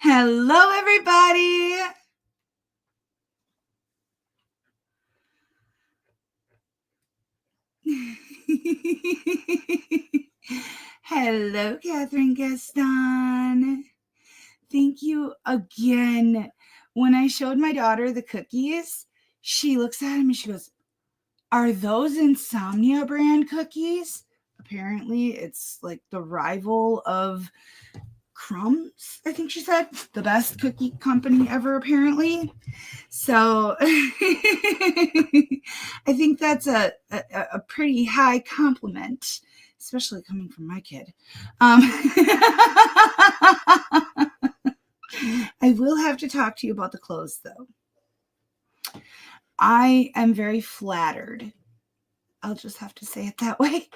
Hello, everybody. Hello, Catherine Gaston. Thank you again. When I showed my daughter the cookies, she looks at them and she goes, "Are those Insomnia brand cookies?" Apparently, it's like the rival of Crumbs, I think she said, the best cookie company ever, apparently. So I think that's a pretty high compliment, especially coming from my kid. I will have to talk to you about the clothes, though. I am very flattered. I'll just have to say it that way.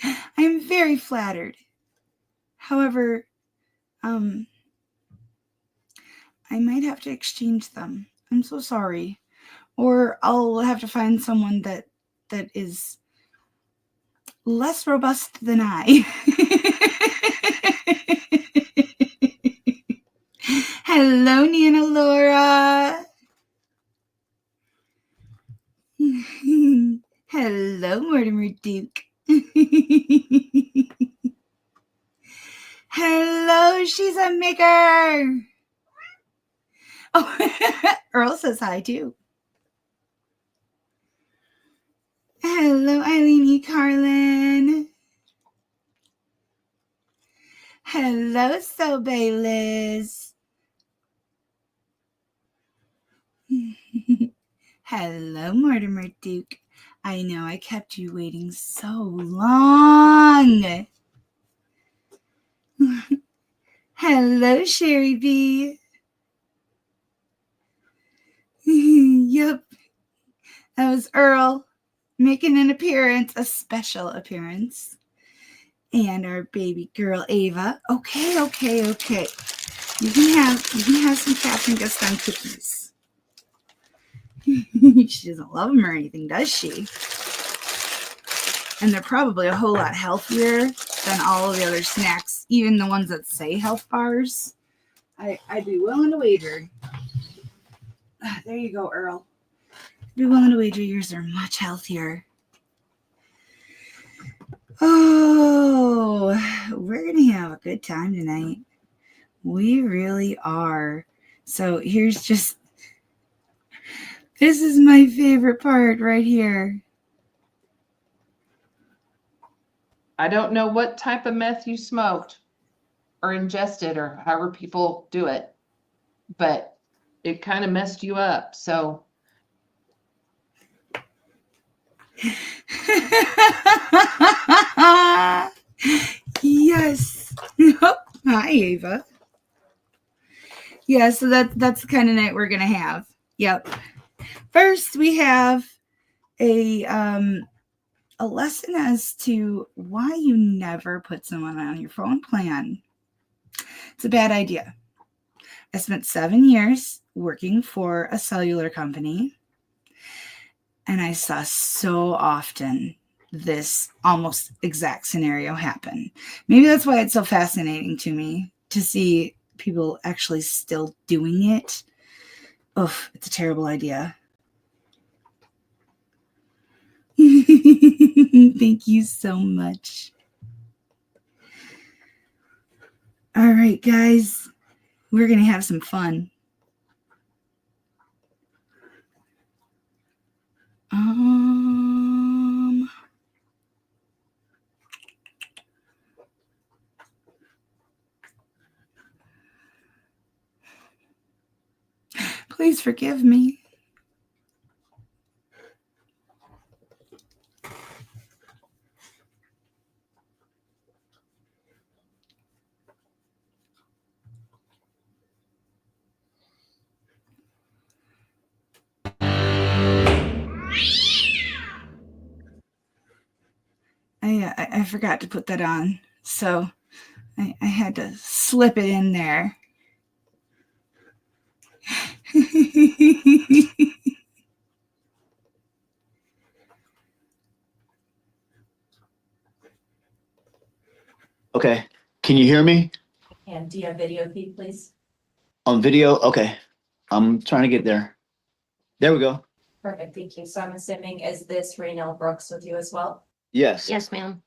I am very flattered. However, I might have to exchange them. I'm so sorry. Or I'll have to find someone that is less robust than I. Hello, Nana Laura. Hello, Mortimer Duke. Hello, she's a maker. Oh, Earl says hi too. Hello, Eileen E. Carlin. Hello, Sobe Liz. Hello, Mortimer Duke. I know I kept you waiting so long. Hello, Sherry B. Yep, that was Earl making an appearance, a special appearance. And our baby girl, Ava. Okay. You can have some Catherine Gaston cookies. She doesn't love them or anything, does she? And they're probably a whole lot healthier than all of the other snacks, even the ones that say health bars. I'd be willing to wager. There you go, Earl. I'd be willing to wager yours are much healthier. Oh, we're going to have a good time tonight. We really are. So here's just, this is my favorite part right here. I don't know what type of meth you smoked or ingested or however people do it, but it kind of messed you up. So Yes. Hi, Ava. Yeah, so that's the kind of night we're gonna have. Yep. First, we have a lesson as to why you never put someone on your phone plan. It's a bad idea. I spent 7 years working for a cellular company, and I saw so often this almost exact scenario happen. Maybe that's why it's so fascinating to me to see people actually still doing it. Oh, it's a terrible idea. Thank you so much. All right, guys, we're going to have some fun. Please forgive me. I forgot to put that on, so I had to slip it in there. Okay, can you hear me? And do you have video feed, please? On video? Okay. I'm trying to get there. There we go. Perfect, thank you. So I'm assuming, is this Raynell Brooks with you as well? Yes. Yes, ma'am.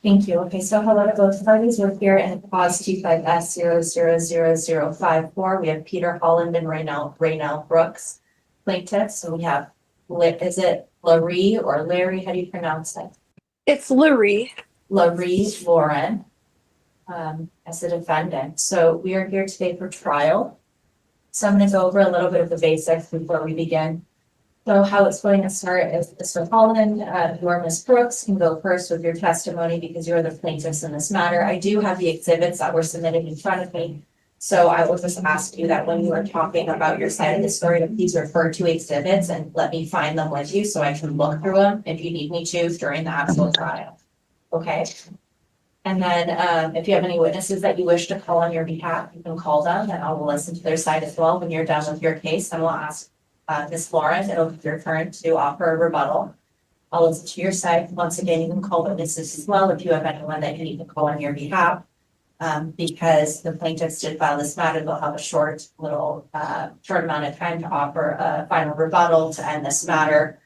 Thank you. Okay, so hello to both parties. We're here in PAWS T5S000054. We have Peter Holland and Raynell Brooks plaintiffs. So we have, is it Larry or Larry? How do you pronounce it? It's Larry. Larry Lauren as the defendant. So we are here today for trial. So I'm going to go over a little bit of the basics before we begin. So how it's going to start is Mr. Holland, you or Ms. Brooks can go first with your testimony because you're the plaintiffs in this matter. I do have the exhibits that were submitted in front of me. So I will just ask you that when you are talking about your side of the story, to please refer to exhibits and let me find them with you so I can look through them if you need me to during the actual trial. Okay? And then if you have any witnesses that you wish to call on your behalf, you can call them and I will listen to their side as well. When you're done with your case, then we'll ask Ms. Lauren, it'll be your turn to offer a rebuttal. I'll listen to your side. Once again, you can call witnesses as well if you have anyone that you need to call on your behalf. Because the plaintiffs did file this matter, they'll have a short amount of time to offer a final rebuttal to end this matter.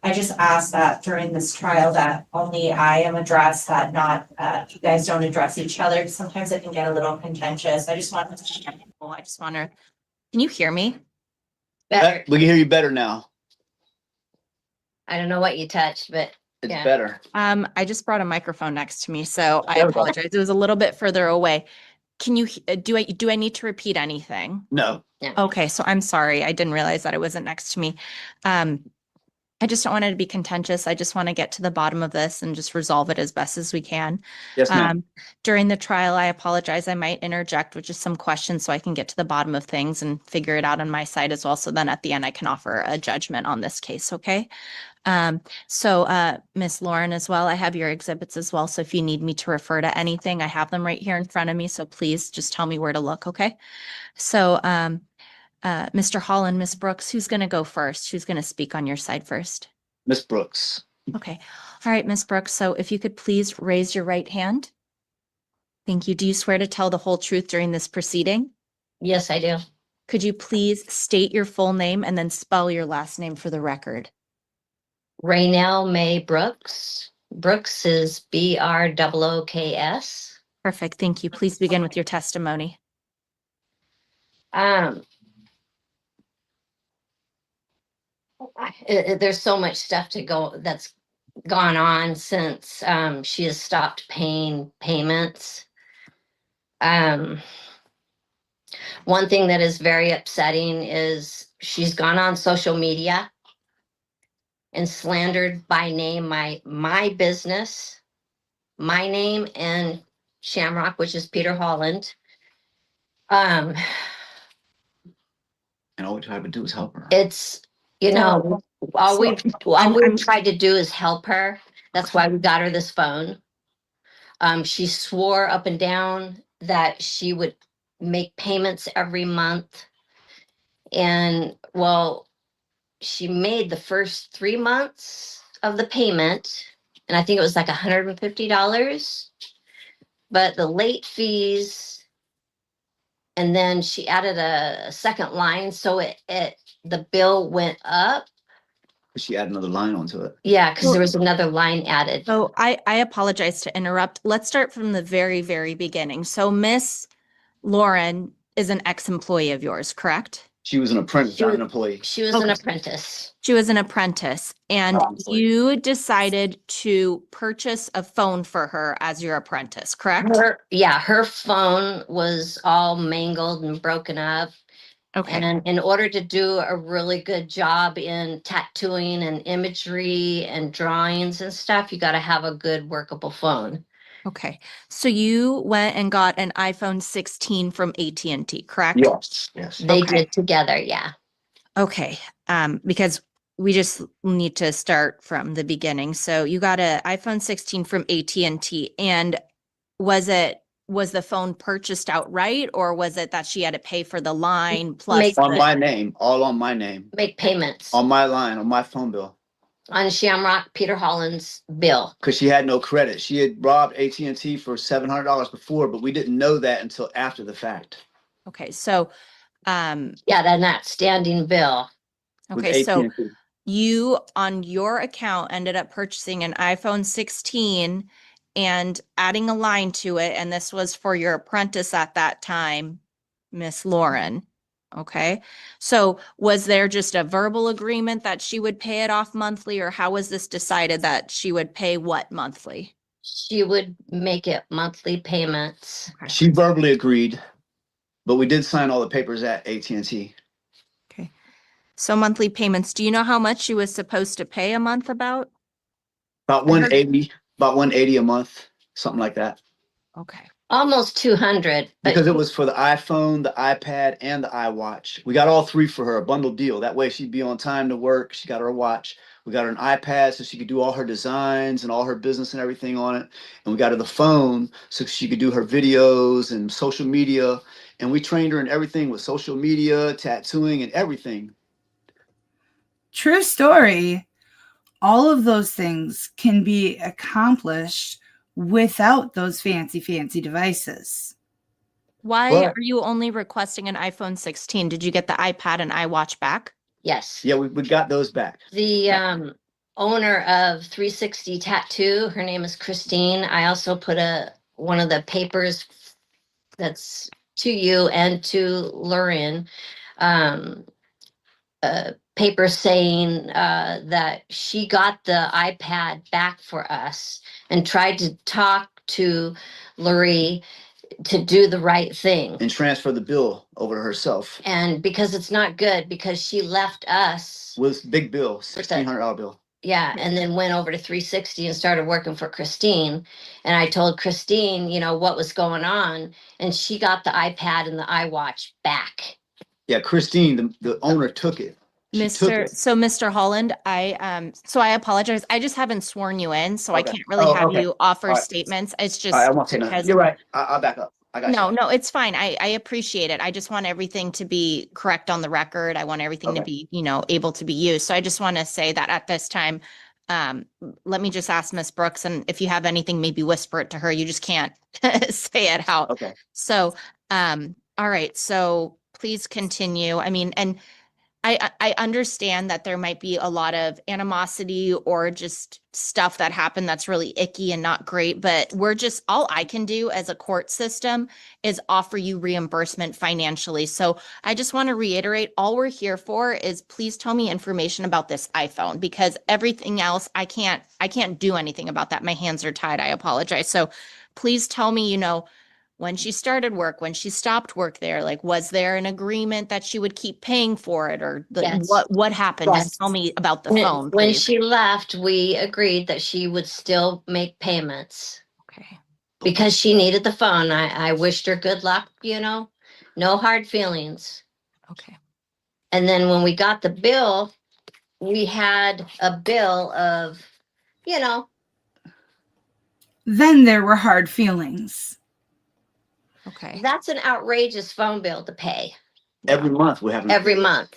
I just ask that during this trial that only I am addressed, that not, you guys don't address each other. Sometimes it can get a little contentious. I just want to, Can you hear me? We can hear you better now. I don't know what you touched, but It's Yeah. better. I just brought a microphone next to me, so I There we go. apologize. It was a little bit further away. Can you, do I need to repeat anything? No. Okay, so I'm sorry. I didn't realize that it wasn't next to me. I just don't want it to be contentious. I just want to get to the bottom of this and just resolve it as best as we can. Yes, ma'am. During the trial, I apologize. I might interject with just some questions so I can get to the bottom of things and figure it out on my side as well. So then at the end, I can offer a judgment on this case, okay? Miss Lauren as well, I have your exhibits as well. So if you need me to refer to anything, I have them right here in front of me. So please just tell me where to look, okay? So, Mr. Holland, Miss Brooks, who's going to go first? Who's going to speak on your side first? Miss Brooks. Okay. All right, Miss Brooks. So if you could please raise your right hand. Thank you. Do you swear to tell the whole truth during this proceeding? Yes, I do. Could you please state your full name and then spell your last name for the record? Raynell May Brooks. Brooks is Brooks. Perfect. Thank you. Please begin with your testimony. There's so much stuff that's gone on since she has stopped paying payments. One thing that is very upsetting is she's gone on social media and slandered by name my business, my name, and Shamrock, which is Peter Holland. And all we try to do is help her. It's, all we've tried to do is help her. That's why we got her this phone. She swore up and down that she would make payments every month. And well, she made the first 3 months of the payment, and I think it was like $150. But the late fees, and then she added a second line, so the bill went up. She added another line onto it. Yeah, because there was another line added. So I apologize to interrupt. Let's start from the very, very beginning. So Miss Lauren is an ex-employee of yours, correct? She was an apprentice, not an employee. She was an apprentice. She was an apprentice, and you decided to purchase a phone for her as your apprentice, correct? Her phone was all mangled and broken up. Okay. And in order to do a really good job in tattooing and imagery and drawings and stuff, you got to have a good workable phone. Okay. So you went and got an iPhone 16 from AT&T, correct? Yes, yes. They Okay. did together, yeah. Okay. Because we just need to start from the beginning. So you got an iPhone 16 from AT&T, and was the phone purchased outright, or was it that she had to pay for the line plus On my name, all on my name. Make payments On my line, on my phone bill. on Shamrock Peter Holland's bill. Because she had no credit. She had robbed AT&T for $700 before, but we didn't know that until after the fact. Okay, so, Yeah, then that standing bill. with okay, so AT&T. you on your account ended up purchasing an iPhone 16 and adding a line to it, and this was for your apprentice at that time, Miss Lauren. Okay, so was there just a verbal agreement that she would pay it off monthly, or how was this decided that she would pay what monthly? She would make it monthly payments. Okay. She verbally agreed, but we did sign all the papers at AT&T. Okay. So monthly payments, do you know how much she was supposed to pay a month about? About I heard- 180, about 180 a month, something like that. Okay. Almost 200, but Because it was for the iPhone, the iPad, and the iWatch. We got all three for her, a bundle deal. That way she'd be on time to work. She got her watch. We got her an iPad so she could do all her designs and all her business and everything on it. And we got her the phone so she could do her videos and social media. And we trained her in everything with social media, tattooing, and everything. True story. All of those things can be accomplished without those fancy devices. Why Well- are you only requesting an iPhone 16? Did you get the iPad and iWatch back? yes. Yeah, we got those back. The owner of 360 Tattoo, her name is Christine. I also put one of the papers that's to you and to Lurin, a paper saying that she got the iPad back for us and tried to talk to Lurie to do the right thing. And transfer the bill over to herself. And because it's not good, because she left us. With big bill, $1,600 bill. Yeah, and then went over to 360 and started working for Christine. And I told Christine, you know, what was going on, and she got the iPad and the iWatch back. Yeah, Christine, the owner took it. She took it. So Mr. Holland, so I apologize. I just haven't sworn you in, so I Okay. can't really Oh, have okay. you offer All right. statements. It's All right, I just won't say nothing. because You're right. I'll back up. I got no, you. no, it's fine. I appreciate it. I just want everything to be correct on the record. I want everything to Okay. be, able to be used. So I just want to say that at this time, let me just ask Miss Brooks, and if you have anything, maybe whisper it to her. You just can't say it out. Okay. So, all right. So please continue. I mean, and I understand that there might be a lot of animosity or just stuff that happened that's really icky and not great, but all I can do as a court system is offer you reimbursement financially. So I just want to reiterate, all we're here for is please tell me information about this iPhone, because everything else I can't do anything about that. My hands are tied. I apologize. So please tell me, when she started work, when she stopped work there, like, was there an agreement that she would keep paying for it, or Yes. what happened? Yes. Just tell me about the When, phone, when please. she left, we agreed that she would still make payments Okay. because she needed the phone. I wished her good luck, no hard feelings. Okay. And then when we got the bill, we had a bill of, Then there were hard feelings. Okay. that's an outrageous phone bill to pay Every month we have every month.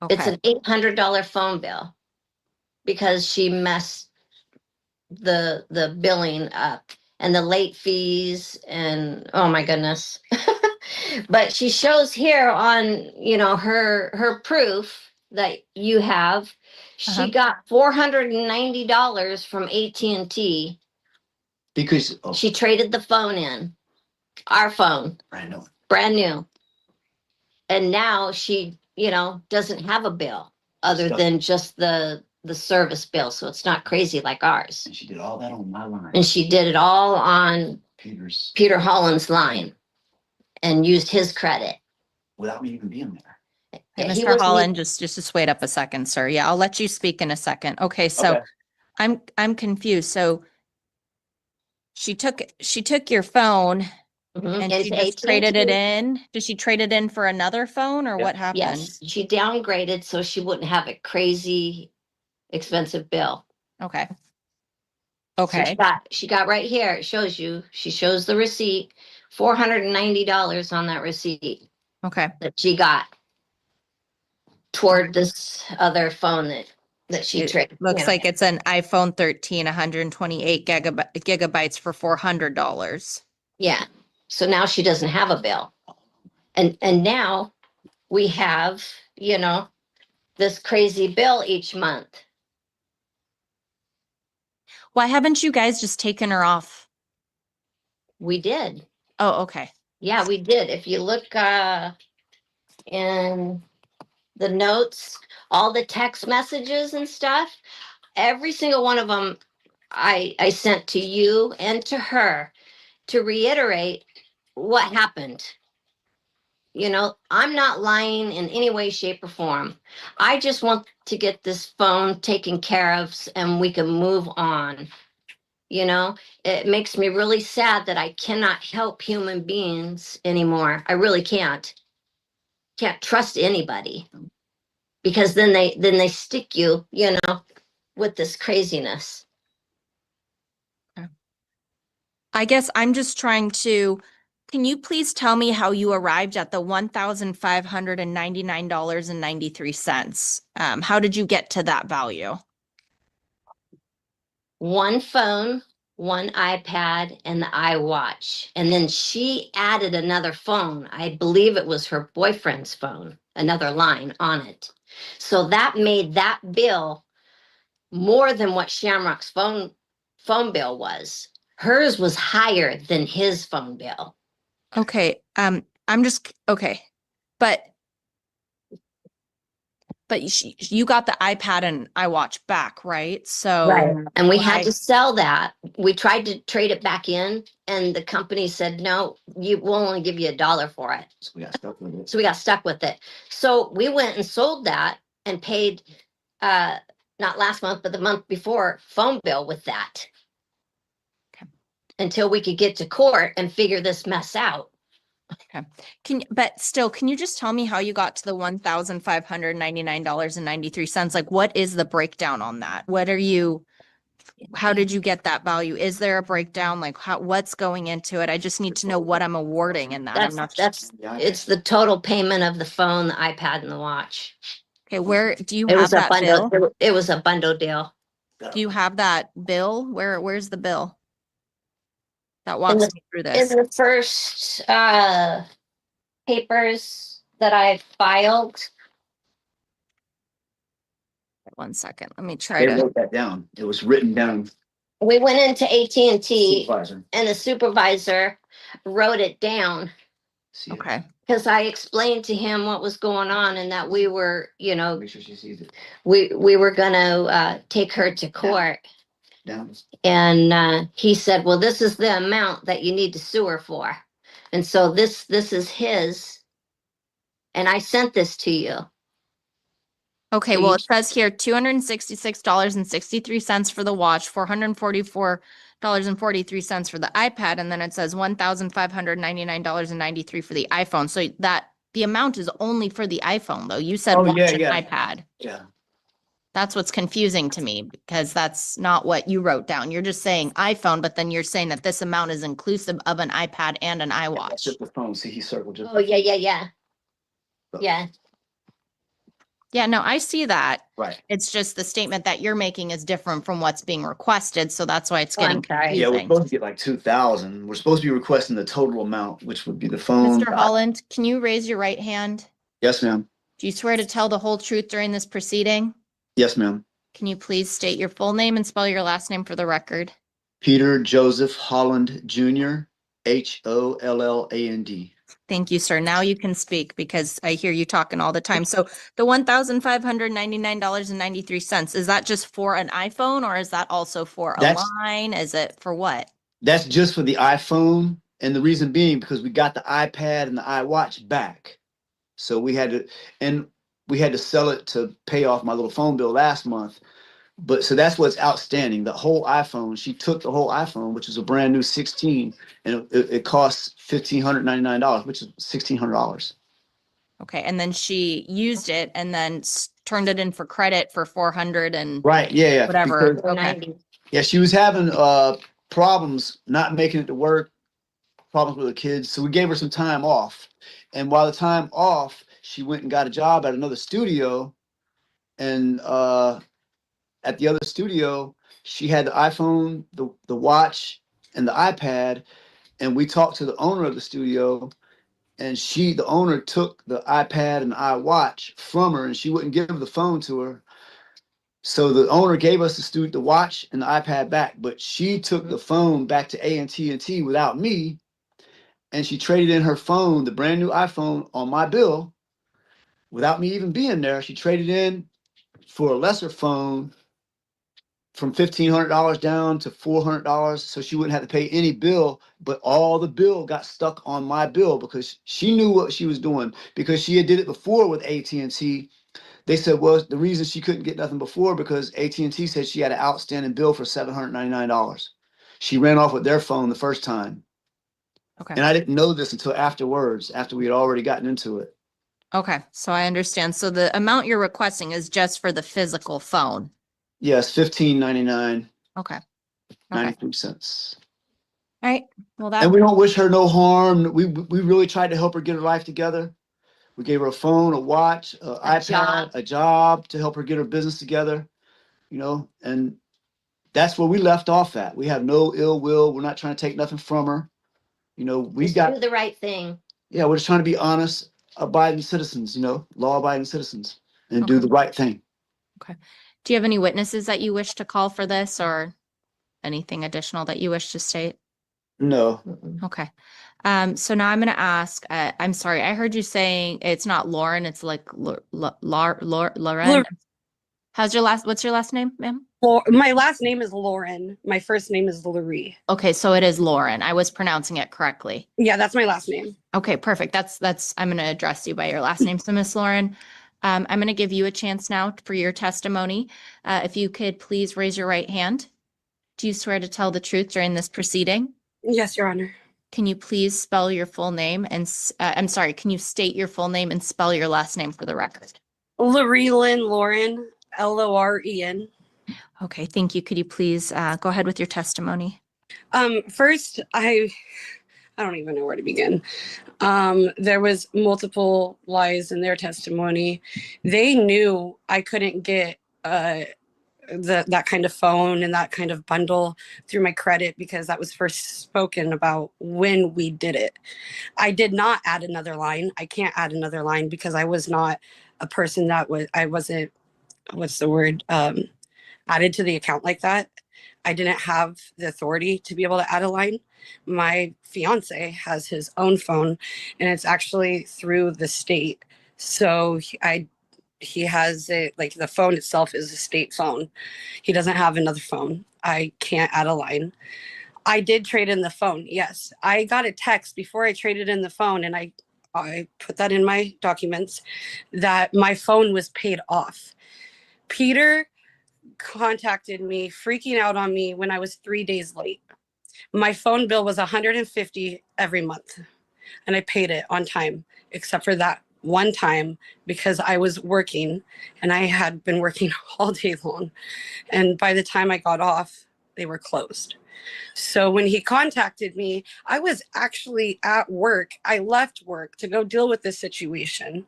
It's Okay. an $800 phone bill because she messed the billing up and the late fees and oh my goodness. But she shows here on, her proof that you have, Uh-huh. she got $490 from AT&T. because She traded the phone in, our phone, brand new. brand new. And now she, doesn't have a bill other Stuff. than just the service bill. So it's not crazy like ours. And she did all that on my line. And she did it all on Peter's, Peter Holland's line and used his credit. without me even being there. Yeah, he Mr. wasn't Holland, just wait up a second, sir. Yeah, I'll let you speak in a second. Okay, so Okay. I'm confused. So she took your phone Mhm. and Into she just traded it AT&T. in. Did she trade it in for another phone, or Yeah. what happened? Yes, she downgraded so she wouldn't have a crazy expensive bill. Okay. So Okay. she got right here, it shows you, she shows the receipt, $490 on that receipt Okay. that she got toward this other phone that she It traded. looks like it's an iPhone 13, 128 gigabytes for $400. Yeah, so now she doesn't have a bill. And now we have, this crazy bill each month. Why haven't you guys just taken her off? We did. Oh, okay. Yeah, we did. If you look in the notes, all the text messages and stuff, every single one of them I sent to you and to her to reiterate what happened. I'm not lying in any way, shape, or form. I just want to get this phone taken care of and we can move on. It makes me really sad that I cannot help human beings anymore. I really can't. Can't trust anybody because then they stick you, with this craziness. I guess I'm just trying to, can you please tell me how you arrived at the $1,599.93? How did you get to that value? One phone, one iPad, and the iWatch. And then she added another phone. I believe it was her boyfriend's phone, another line on it. So that made that bill more than what Shamrock's phone bill was. Hers was higher than his phone bill. Okay, I'm just, okay, but you got the iPad and iWatch back, right? So And we had why- to sell that. We tried to trade it back in, and the company said, no, we'll only give you $1 for it. So we got stuck with it. So we got stuck with it. So we went and sold that and paid, not last month, but the month before, phone bill with that. Okay. Until we could get to court and figure this mess out. but still, can you just tell me how you got to the $1,599.93? Like, what is the breakdown on that? How did you get that value? Is there a breakdown? Like what's going into it? I just need to know what I'm awarding in that. I'm not It's the total payment of the phone, the iPad, and the watch. okay. Where do you It have was a that bundle. bill? It was a bundle deal. Do you have that bill? Where's the bill that In walks the, me through in this? the first papers that I filed, 1 second. Let me try They to. wrote that down. It was written down. we went into AT&T Supervisor. and the supervisor wrote it down See it. Okay. because I explained to him what was going on and that we were, Make sure she sees it. we were gonna take her to court. Down. And he said, well, this is the amount that you need to sue her for. And so this is his. And I sent this to you. Okay, well, it says here $266.63 for the watch, $444.43 for the iPad, and then it says $1,599.93 for the iPhone. So the amount is only for the iPhone, though. You said Oh, watch yeah, and yeah. iPad. Yeah. That's what's confusing to me because that's not what you wrote down. You're just saying iPhone, but then you're saying that this amount is inclusive of an iPad and an That's iWatch. just the phone. See, he circled just. Oh, yeah. Yeah. Yeah, no, I see that. Right. It's just the statement that you're making is different from what's being requested, so that's why it's Oh, I'm getting sorry. Yeah, we're confusing. supposed to get like 2,000. We're supposed to be requesting the total amount, which would be the phone. Mr. Holland, can you raise your right hand? Yes, ma'am. Do you swear to tell the whole truth during this proceeding? Yes, ma'am. Can you please state your full name and spell your last name for the record? Peter Joseph Holland Jr., Holland. Thank you, sir. Now you can speak because I hear you talking all the time. So the $1,599.93, is that just for an iPhone or is that also for a line? Is it for what? That's just for the iPhone. And the reason being because we got the iPad and the iWatch back. So we had to sell it to pay off my little phone bill last month. But so that's what's outstanding. The whole iPhone, she took the whole iPhone, which is a brand new 16, and it costs $1,599, which is $1,600. Okay, and then she used it and then turned it in for credit for 400 and Right, yeah. whatever. Because, Okay. 90. yeah, she was having problems not making it to work, problems with the kids. So we gave her some time off. And while the time off, she went and got a job at another studio. And at the other studio, she had the iPhone, the watch, and the iPad. And we talked to the owner of the studio, and the owner took the iPad and iWatch from her, and she wouldn't give the phone to her. So the owner gave us the watch and the iPad back, but she took the phone back to AT&T without me, and she traded in her phone, the brand new iPhone, on my bill without me even being there. She traded in for a lesser phone from $1,500 down to $400, so she wouldn't have to pay any bill, but all the bill got stuck on my bill because she knew what she was doing, because she had did it before with AT&T. They said, well, the reason she couldn't get nothing before because AT&T said she had an outstanding bill for $799. She ran off with their phone the first time. Okay. And I didn't know this until afterwards, after we had already gotten into it. Okay, so I understand. So the amount you're requesting is just for the physical phone. Yes, $15.99, Okay. Okay. 93 cents. All right. Well, And that, we don't wish her no harm. We really tried to help her get her life together. We gave her a phone, a watch, an iPad, job. a job to help her get her business together, and that's where we left off at. We have no ill will. We're not trying to take nothing from her. We Just got, do the right thing. yeah, we're just trying to be honest, abiding citizens, law abiding citizens, and do Okay. the right thing. do you have any witnesses that you wish to call for this or anything additional that you wish to state? No, Okay. So now I'm going to ask, I'm sorry, I heard you saying it's not Lauren, it's like Lauren. What's your last name, ma'am? My last name is Lauren. My first name is Lurie. Okay, so it is Lauren. I was pronouncing it correctly. Yeah, that's my last name. Okay, perfect. I'm going to address you by your last name. So Miss Lauren, I'm going to give you a chance now for your testimony. If you could please raise your right hand. Do you swear to tell the truth during this proceeding? Yes, Your Honor. Can you please spell your full name and, I'm sorry, can you state your full name and spell your last name for the record? Lurie Lynn Lauren, Loren. Okay, thank you. Could you please go ahead with your testimony? First, I don't even know where to begin. There was multiple lies in their testimony. They knew I couldn't get that kind of phone and that kind of bundle through my credit because that was first spoken about when we did it. I did not add another line. I can't add another line because I was not a person I wasn't, what's the word, added to the account like that. I didn't have the authority to be able to add a line. My fiance has his own phone and it's actually through the state. So he has it, like the phone itself is a state phone. He doesn't have another phone. I can't add a line. I did trade in the phone. Yes. I got a text before I traded in the phone and I put that in my documents that my phone was paid off. Peter contacted me freaking out on me when I was 3 days late. My phone bill was $150 every month and I paid it on time, except for that one time because I was working and I had been working all day long. And by the time I got off, they were closed. So when he contacted me, I was actually at work. I left work to go deal with this situation.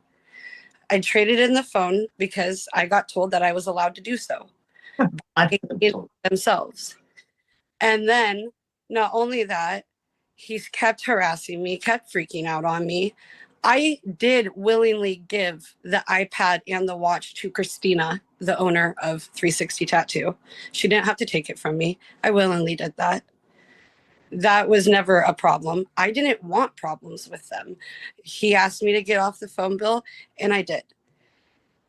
I traded in the phone because I got told that I was allowed to do so themselves. And then not only that, he's kept harassing me, kept freaking out on me. I did willingly give the iPad and the watch to Christina, the owner of 360 Tattoo. She didn't have to take it from me. I willingly did that. That was never a problem. I didn't want problems with them. He asked me to get off the phone bill, and I did.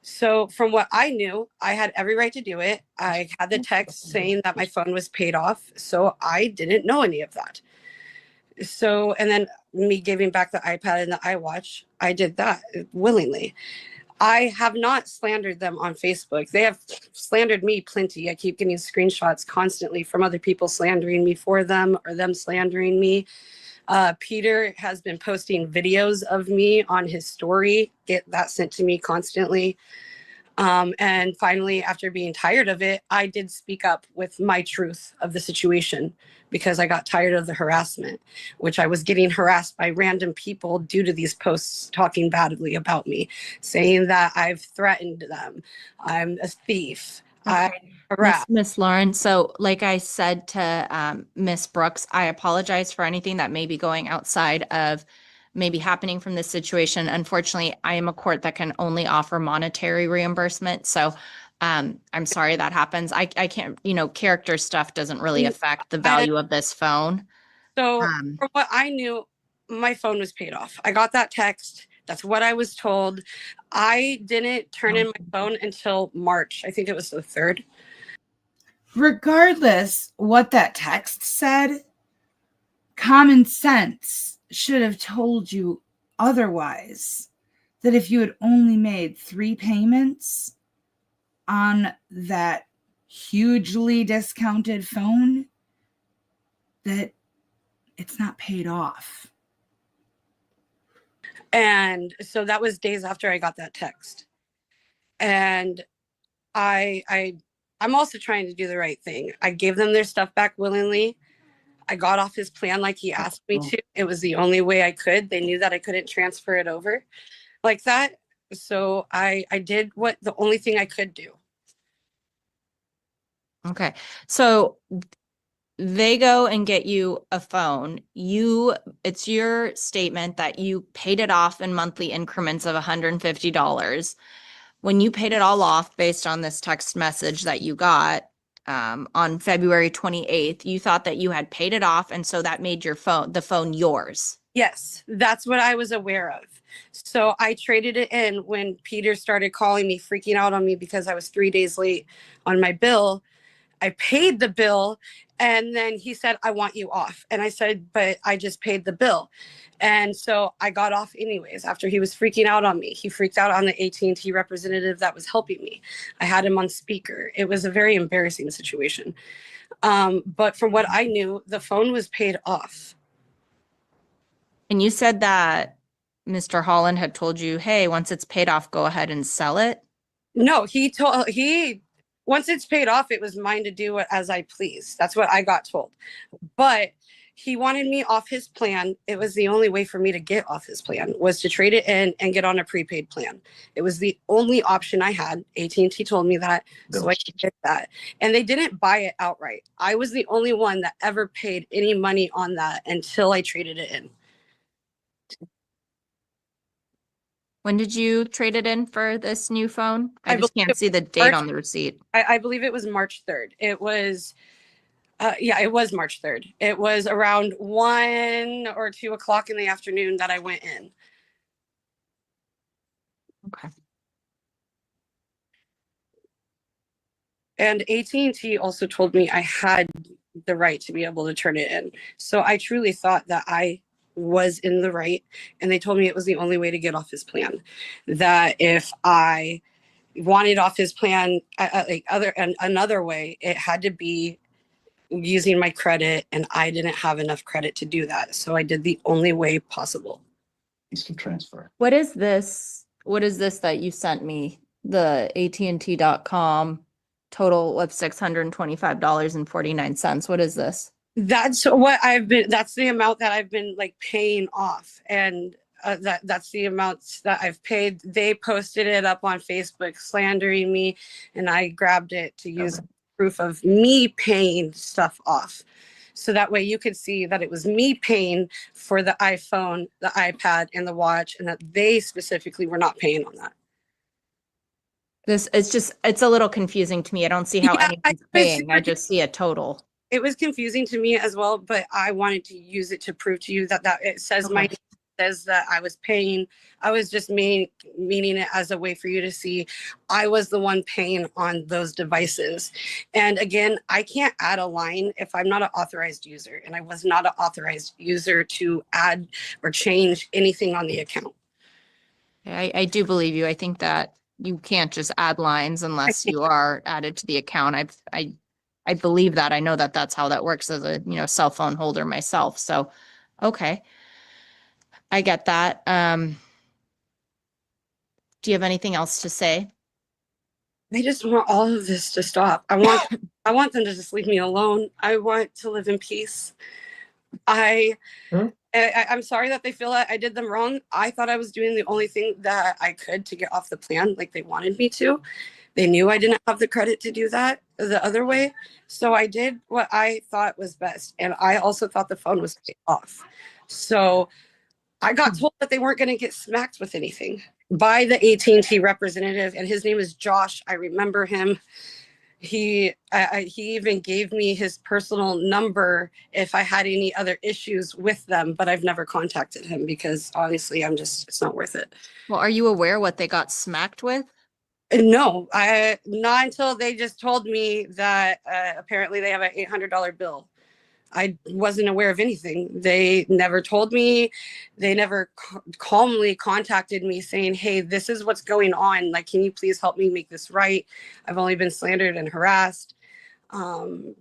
So from what I knew, I had every right to do it. I had the text saying that my phone was paid off. So I didn't know any of that. So, and then me giving back the iPad and the iWatch, I did that willingly. I have not slandered them on Facebook. They have slandered me plenty. I keep getting screenshots constantly from other people slandering me for them or them slandering me. Peter has been posting videos of me on his story, get that sent to me constantly. And finally, after being tired of it, I did speak up with my truth of the situation because I got tired of the harassment, which I was getting harassed by random people due to these posts talking badly about me, saying that I've threatened them. I'm a thief. Miss Lauren, so like I said to Miss Brooks, I apologize for anything that may be going outside of may be happening from this situation. Unfortunately, I am a court that can only offer monetary reimbursement. So I'm sorry that happens. I can't, character stuff doesn't really affect the value of this phone. So from what I knew, my phone was paid off. I got that text. That's what I was told. I didn't turn in my phone until March. I think it was the 3rd. Regardless what that text said, common sense should have told you otherwise. That if you had only made 3 payments on that hugely discounted phone, that it's not paid off. And so that was days after I got that text. And I'm also trying to do the right thing. I gave them their stuff back willingly. I got off his plan like he asked me to. It was the only way I could. They knew that I couldn't transfer it over like that. So I did the only thing I could do. Okay. So they go and get you a phone. It's your statement that you paid it off in monthly increments of $150. When you paid it all off based on this text message that you got on February 28th, you thought that you had paid it off, and so that made the phone yours. Yes, that's what I was aware of. So I traded it in when Peter started calling me, freaking out on me because I was 3 days late on my bill. I paid the bill, and then he said, I want you off. And I said, but I just paid the bill. And so I got off anyways after he was freaking out on me. He freaked out on the AT&T representative that was helping me. I had him on speaker. It was a very embarrassing situation. But from what I knew, the phone was paid off. And you said that Mr. Holland had told you, hey, once it's paid off, go ahead and sell it. No, once it's paid off, it was mine to do it as I please. That's what I got told. But he wanted me off his plan. It was the only way for me to get off his plan was to trade it in and get on a prepaid plan. It was the only option I had. AT&T told me that, so I did that. And they didn't buy it outright. I was the only one that ever paid any money on that until I traded it in. When did you trade it in for this new phone? I I just believe can't see the date on the receipt. I believe it was March 3rd. It was, it was March 3rd. It was around 1 or 2 o'clock in the afternoon that I went in. Okay. And AT&T also told me I had the right to be able to turn it in. So I truly thought that I was in the right. And they told me it was the only way to get off his plan. That if I wanted off his plan another way, it had to be using my credit, and I didn't have enough credit to do that. So I did the only way possible. Instant transfer. What is this? What is this that you sent me? The AT&T.com total of $625.49. What is this? That's the amount that I've been like paying off. And that's the amounts that I've paid. They posted it up on Facebook slandering me, and I grabbed it to use proof of me paying stuff off. So that way you could see that it was me paying for the iPhone, the iPad, and the watch, and that they specifically were not paying on that. It's a little confusing to me. I don't see how anyone's paying. I just see a total. It was confusing to me as well, but I wanted to use it to prove to you that it says my name, says that I was paying. I was just meaning it as a way for you to see I was the one paying on those devices. And again, I can't add a line if I'm not an authorized user, and I was not an authorized user to add or change anything on the account. I do believe you. I think that you can't just add lines unless you are added to the account. I believe that. I know that that's how that works as a, cell phone holder myself. So, okay. I get that. Do you have anything else to say? I just want all of this to stop. I want them to just leave me alone. I want to live in peace. I'm sorry that they feel that I did them wrong. I thought I was doing the only thing that I could to get off the plan like they wanted me to. They knew I didn't have the credit to do that the other way. So I did what I thought was best. And I also thought the phone was paid off. So I got told that they weren't going to get smacked with anything by the AT&T representative, and his name is Josh. I remember him. He even gave me his personal number if I had any other issues with them, but I've never contacted him because honestly, it's not worth it. Well, are you aware what they got smacked with? No, not until they just told me that apparently they have an $800 bill. I wasn't aware of anything. They never told me. They never calmly contacted me saying, hey, this is what's going on. Like, can you please help me make this right? I've only been slandered and harassed. And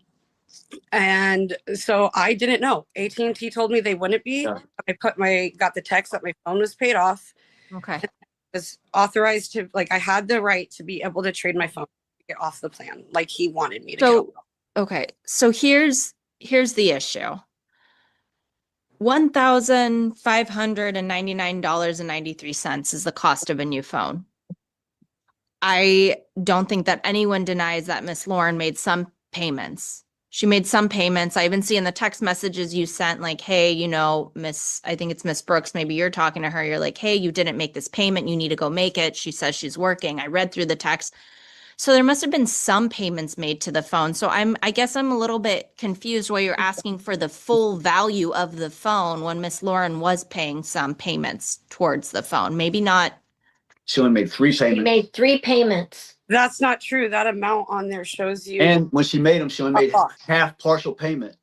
so I didn't know. AT&T told me they wouldn't be. Yeah. I got the text that my phone was paid off. Okay. Was authorized to, like, I had the right to be able to trade my phone, get off the plan, like he wanted me to So, go. okay. So here's the issue. $1,599.93 is the cost of a new phone. I don't think that anyone denies that Miss Lauren made some payments. She made some payments. I even see in the text messages you sent, like, hey, you know, I think it's Miss Brooks, maybe you're talking to her. You're like, hey, you didn't make this payment. You need to go make it. She says she's working. I read through the text. So there must have been some payments made to the phone. So I guess I'm a little bit confused why you're asking for the full value of the phone when Miss Lauren was paying some payments towards the phone. Maybe not. She only made 3 She payments. made 3 payments. That's not true. That amount on there shows you. And when she made them, she only made half partial payment.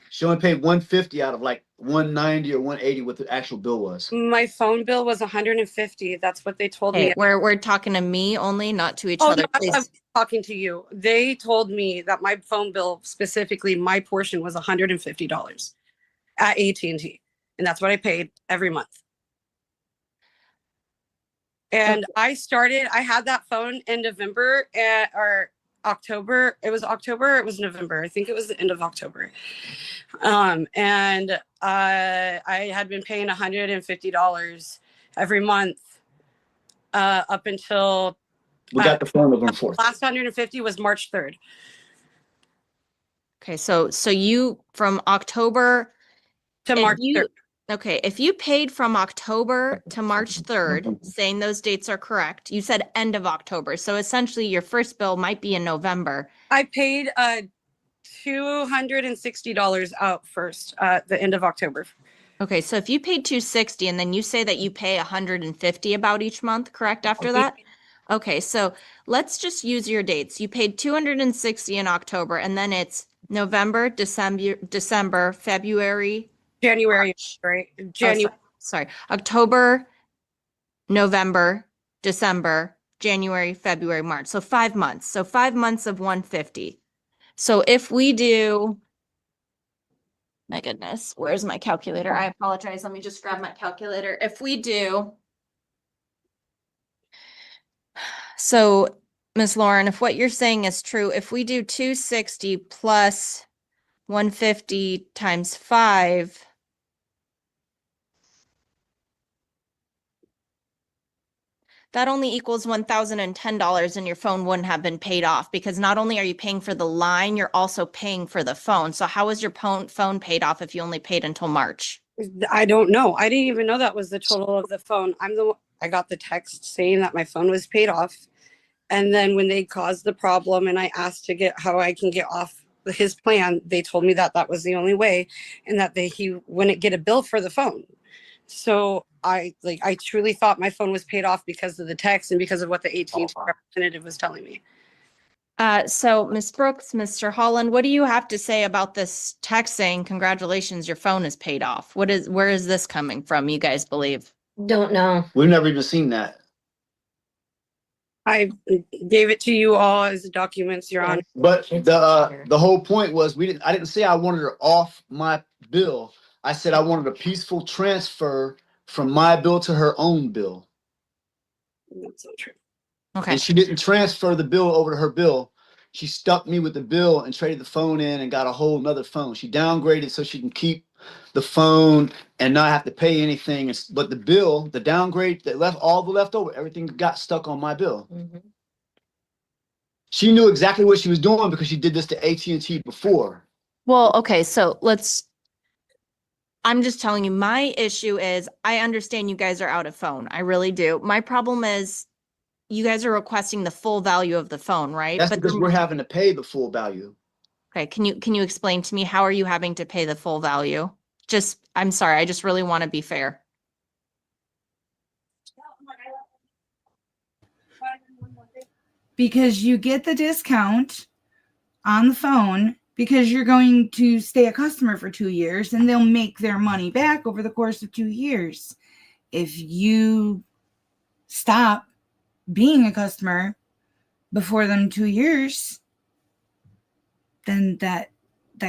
She only paid 150 out of like 190 or 180 what the actual bill was. My phone bill was 150. That's what they told Hey, me. we're talking to me only, not to each Oh, other, no, please. I'm talking to you. They told me that my phone bill, specifically my portion, was $150 at AT&T, and that's what I paid every month. And I had that phone in November or October. It was October. It was November. I think it was the end of October. And I had been paying $150 every month up until We got the phone November 4th. last 150 was March 3rd. Okay, so you from October To if March you 3rd. okay, if you paid from October to March 3rd, saying those dates are correct, you said end of October. So essentially your first bill might be in November. I paid $260 out first at the end of October. Okay, so if you paid 260 and then you say that you pay 150 about each month, correct after that? Okay, so let's just use your dates. You paid 260 in October and then it's November, December, February, January, March. right? Oh, January. sorry. October, November, December, January, February, March. So 5 months. So 5 months of 150. So if we do, my goodness, where's my calculator? I apologize. Let me just grab my calculator. If we do, so Ms. Lauren, if what you're saying is true, if we do 260 plus 150 times 5, that only equals $1,010 and your phone wouldn't have been paid off because not only are you paying for the line, you're also paying for the phone. So how is your phone paid off if you only paid until March? I don't know. I didn't even know that was the total of the phone. I got the text saying that my phone was paid off. And then when they caused the problem and I asked to get how I can get off his plan, they told me that that was the only way and that he wouldn't get a bill for the phone. So I truly thought my phone was paid off because of the text and because of what the AT&T representative was telling me. So Ms. Brooks, Mr. Holland, what do you have to say about this text saying, congratulations, your phone is paid off? Where is this coming from, you guys believe? Don't know. We've never even seen that. I gave it to you all as documents, Your Honor. But the whole point was I didn't say I wanted her off my bill. I said I wanted a peaceful transfer from my bill to her own bill. That's not true. Okay. And she didn't transfer the bill over to her bill. She stuck me with the bill and traded the phone in and got a whole nother phone. She downgraded so she can keep the phone and not have to pay anything. But the bill, the downgrade that left all the leftover, everything got stuck on my bill. Mhm. She knew exactly what she was doing because she did this to AT&T before. Well, okay, so let's I'm just telling you, my issue is I understand you guys are out of phone. I really do. My problem is you guys are requesting the full value of the phone, right? That's But because we're having to pay the full value. okay, can you explain to me how are you having to pay the full value? Just, I'm sorry, I just really want to be fair. Because you get the discount on the phone because you're going to stay a customer for 2 years and they'll make their money back over the course of 2 years. If you stop being a customer before them 2 years, then that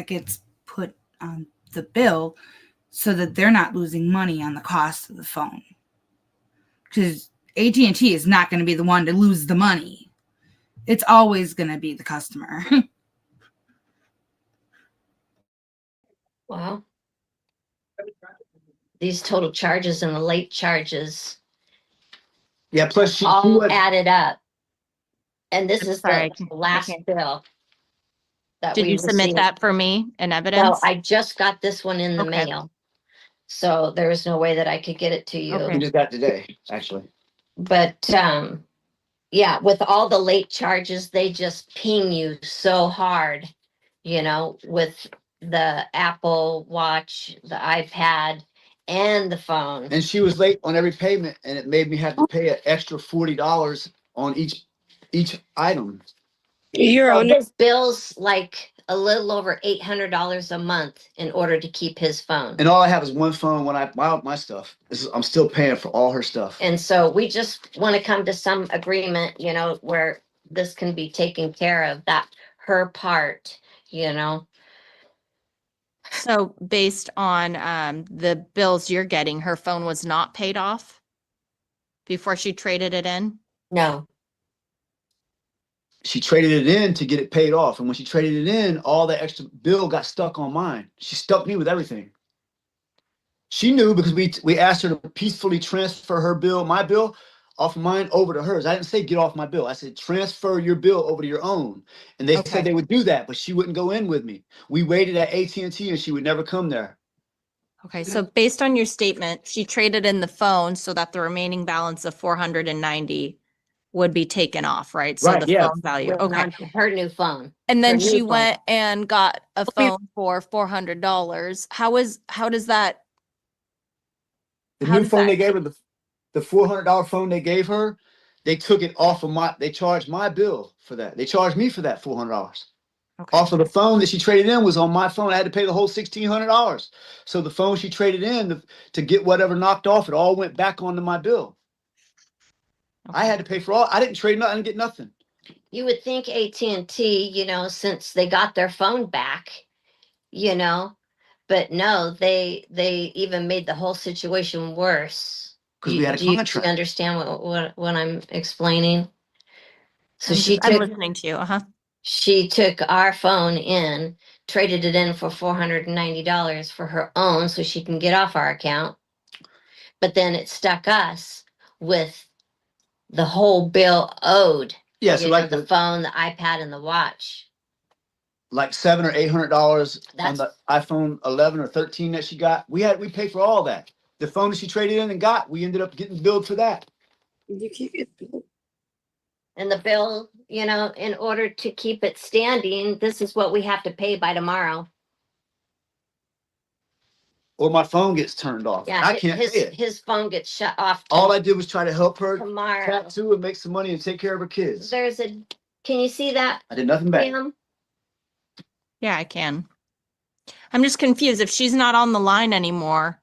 gets put on the bill so that they're not losing money on the cost of the phone. Because AT&T is not going to be the one to lose the money. It's always going to be the customer. Wow. These total charges and the late charges Yeah, plus she all went- added up. And this is Sorry, I the can't- I last can't. bill that Did we you submit received. that for me in No, evidence? I just got this one in the Okay. mail. So there is no way that I could get it to you. Okay. we just got today, actually. But yeah, with all the late charges, they just ping you so hard, you know, with the Apple Watch, the iPad, and the phone. And she was late on every payment, and it made me have to pay an extra $40 on each item. Your So Honor, his bill's like a little over $800 a month in order to keep his phone. And all I have is one phone when I buy out my stuff. I'm still paying for all her stuff. And so we just want to come to some agreement, you know, where this can be taken care of, that her part, you know. So based on the bills you're getting, her phone was not paid off before she traded it in? No, She traded it in to get it paid off. And when she traded it in, all that extra bill got stuck on mine. She stuck me with everything. She knew because we asked her to peacefully transfer her bill, my bill, off of mine over to hers. I didn't say get off my bill. I said transfer your bill over to your own. And they Okay. said they would do that, but she wouldn't go in with me. We waited at AT&T and she would never come there. Okay, so based on your statement, she traded in the phone so that the remaining balance of 490 would be taken off, right? So Right, the yeah. phone value, went okay. on to her new phone. And then her new she phone. went and got a phone for $400. How does that, The How new does phone that- they gave her, the $400 phone they gave her, they took it off of they charged my bill for that. They charged me for that $400. okay, Also, the phone that she traded in was on my phone. I had to pay the whole $1,600. So the phone she traded in to get whatever knocked off, it all went back onto my bill. I okay. had to pay for all. I didn't trade nothing. I didn't get nothing. You would think AT&T, you know, since they got their phone back, you know, but no, they even made the whole situation worse. 'Cause we had a Do you contract. understand what I'm explaining? So I'm listening to you, uh-huh. she took our phone in, traded it in for $490 for her own so she can get off our account. But then it stuck us with the whole bill owed. Yeah, so You like know, the phone, the iPad, and the watch. like $700 or $800 on That's- the iPhone 11 or 13 that she got. We paid for all that. The phone that she traded in and got, we ended up getting billed for that. you can't get billed. And the bill, you know, in order to keep it standing, this is what we have to pay by tomorrow. Or my phone gets turned off. Yeah, I can't pay it. his phone gets shut off All I did was try to help her tomorrow. tattoo and make some money and take care of her kids. Can you see that, I did nothing bad. Pam? Yeah, I can. I'm just confused. If she's not on the line anymore,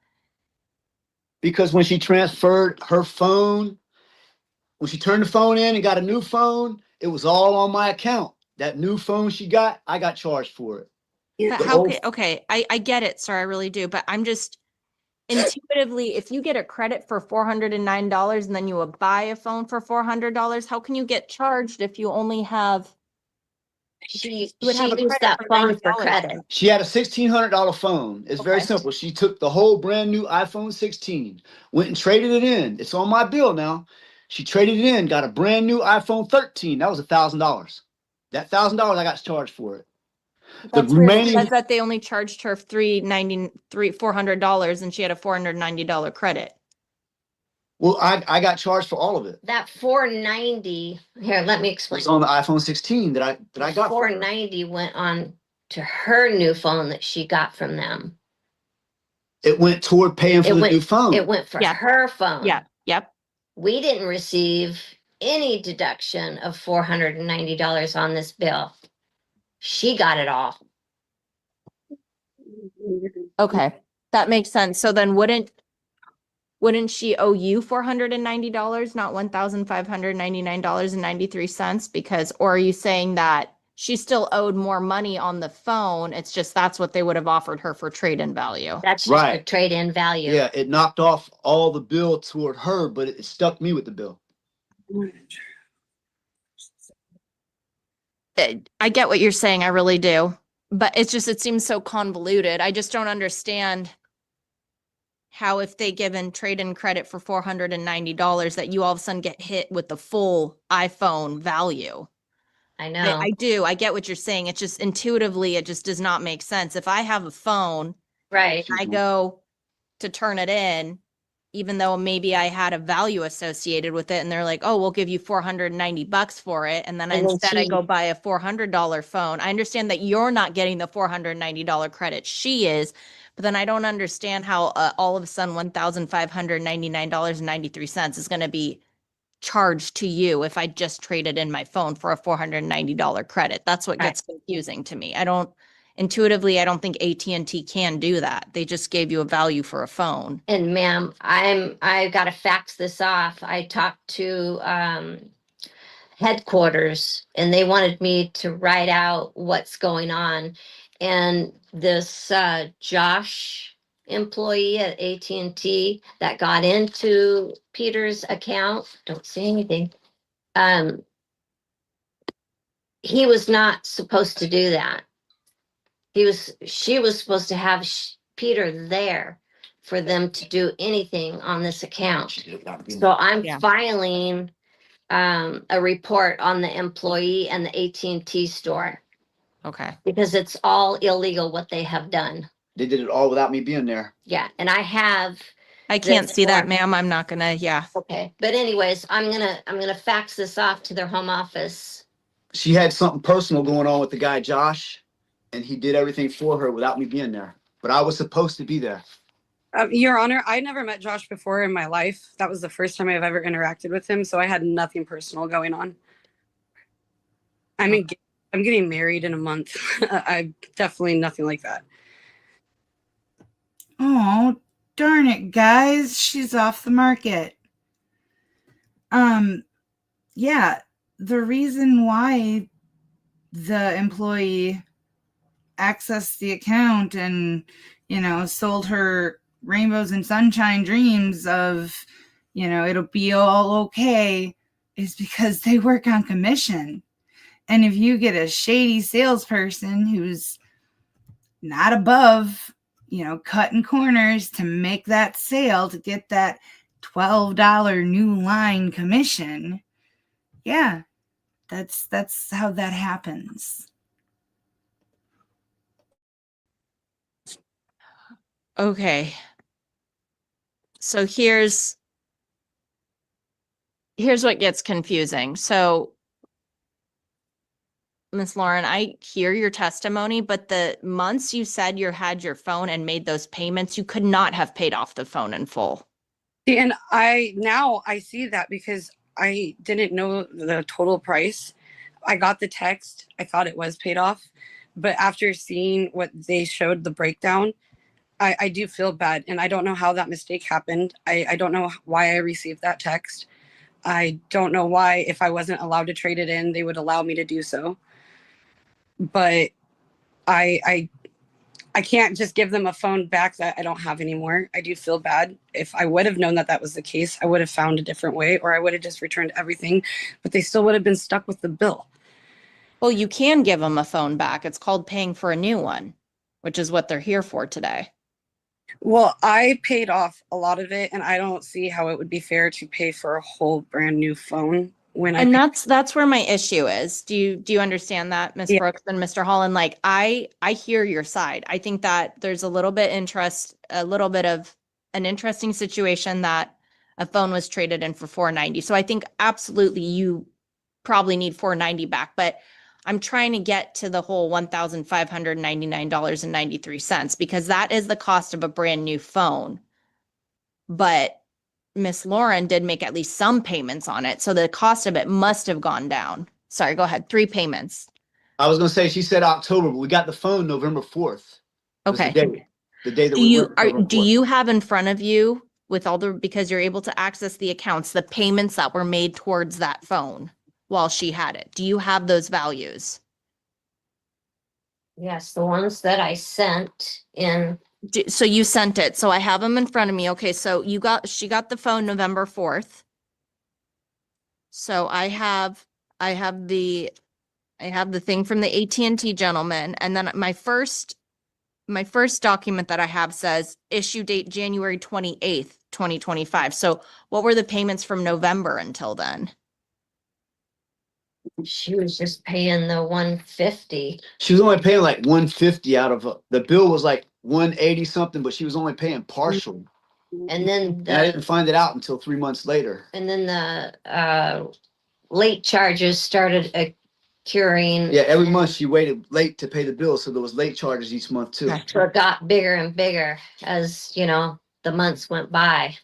Because when she transferred her phone, when she turned the phone in and got a new phone, it was all on my account. That new phone she got, I got charged for it. but The how old- can, okay, I get it, sir, I really do, but I'm just intuitively, if you get a credit for $409 and then you would buy a phone for $400, how can you get charged if you only have, She would have a used credit that for phone for $90 credit. She had a $1,600 phone. It's very Okay. simple. She took the whole brand new iPhone 16, went and traded it in. It's on my bill now. She traded it in, got a brand new iPhone 13. That was $1,000. That $1,000 I got charged for it. That's weird. It remaining, says that they only charged her $400 and she had a $490 credit. well, I got charged for all of it. That 490, here, let me It explain. was on the iPhone 16 that I got. 490 went on to her new phone that she got from them. It went toward paying for It the went- new phone. It went for Yeah. her phone. Yeah. Yep. We didn't receive any deduction of $490 on this bill. She got it all. Okay. That makes sense. So then wouldn't she owe you $490, not $1,599.93? Because, or are you saying that she still owed more money on the phone? It's just that's what they would have offered her for trade-in value. That's just the Right. trade-in value. Yeah, it knocked off all the bill toward her, but it stuck me with the bill. I get what you're saying. I really do. But it's just, it seems so convoluted. I just don't understand how if they given trade-in credit for $490 that you all of a sudden get hit with the full iPhone value. I know. I do. I get what you're saying. It's just intuitively, it just does not make sense. If I have a phone, Right. I go to turn it in, even though maybe I had a value associated with it, and they're like, "Oh, we'll give you $490 for it," and then And then instead I she- go buy a $400 phone. I understand that you're not getting the $490 credit; she is, but then I don't understand how all of a sudden $1,599.93 is going to be charged to you if I just traded in my phone for a $490 credit. That's what Right. gets confusing to me. I don't think AT&T can do that. They just gave you a value for a phone. And ma'am, I've got to fax this off. I talked to headquarters and they wanted me to write out what's going on. And this Josh employee at AT&T that got into Peter's account, don't say anything. He was not supposed to do that. She was supposed to have Peter there for them to do anything on this account. So I'm Yeah. filing a report on the employee and the AT&T store Okay. because it's all illegal what they have done. They did it all without me being there. Yeah, and I have. I can't this see that, form. ma'am. I'm not gonna, yeah. Okay, but anyways, I'm gonna fax this off to their home office. She had something personal going on with the guy Josh, and he did everything for her without me being there. But I was supposed to be there. Your Honor, I never met Josh before in my life. That was the first time I've ever interacted with him, so I had nothing personal going on. I mean, I'm getting married in a month. I definitely nothing like that. Oh, darn it, guys. She's off the market. Yeah, the reason why the employee accessed the account and, sold her rainbows and sunshine dreams of, it'll be all okay is because they work on commission. And if you get a shady salesperson who's not above, cutting corners to make that sale to get that $12 new line commission, yeah, that's how that happens. Okay. So here's what gets confusing. So Miss Lauren, I hear your testimony, but the months you said you had your phone and made those payments, you could not have paid off the phone in full. See, and now I see that because I didn't know the total price. I got the text. I thought it was paid off. But after seeing what they showed the breakdown, I do feel bad. And I don't know how that mistake happened. I don't know why I received that text. I don't know why, if I wasn't allowed to trade it in, they would allow me to do so. But I can't just give them a phone back that I don't have anymore. I do feel bad. If I would have known that that was the case, I would have found a different way, or I would have just returned everything, but they still would have been stuck with the bill. Well, you can give them a phone back. It's called paying for a new one, which is what they're here for today. Well, I paid off a lot of it, and I don't see how it would be fair to pay for a whole brand new phone when I And paid. that's where my issue is. Do you understand that, Ms. Yeah. Brooks and Mr. Holland? Like I hear your side. I think that there's a little bit of an interesting situation that a phone was traded in for $490. So I think absolutely you probably need $490 back, but I'm trying to get to the whole $1,599.93 because that is the cost of a brand new phone. But Miss Lauren did make at least some payments on it. So the cost of it must have gone down. Sorry, go ahead. 3 payments. I was gonna say she said October, but we got the phone November 4th. Was Okay. the day that Do we you went November do 4th. you have in front of you with all the, because you're able to access the accounts, the payments that were made towards that phone while she had it? Do you have those values? Yes, the ones that I sent in. So you sent it. So I have them in front of me. Okay, so she got the phone November 4th. So I have the thing from the AT&T gentleman, and then my first document that I have says issue date January 28th, 2025. So what were the payments from November until then? She was just paying the 150. She was only paying like 150 out of the bill was like 180 something, but she was only paying partial. And then And I didn't find it out until 3 months later. the late charges started occurring. Yeah, every month she waited late to pay the bill, so there was late charges each month too. Okay. So it got bigger and bigger as, the months went by.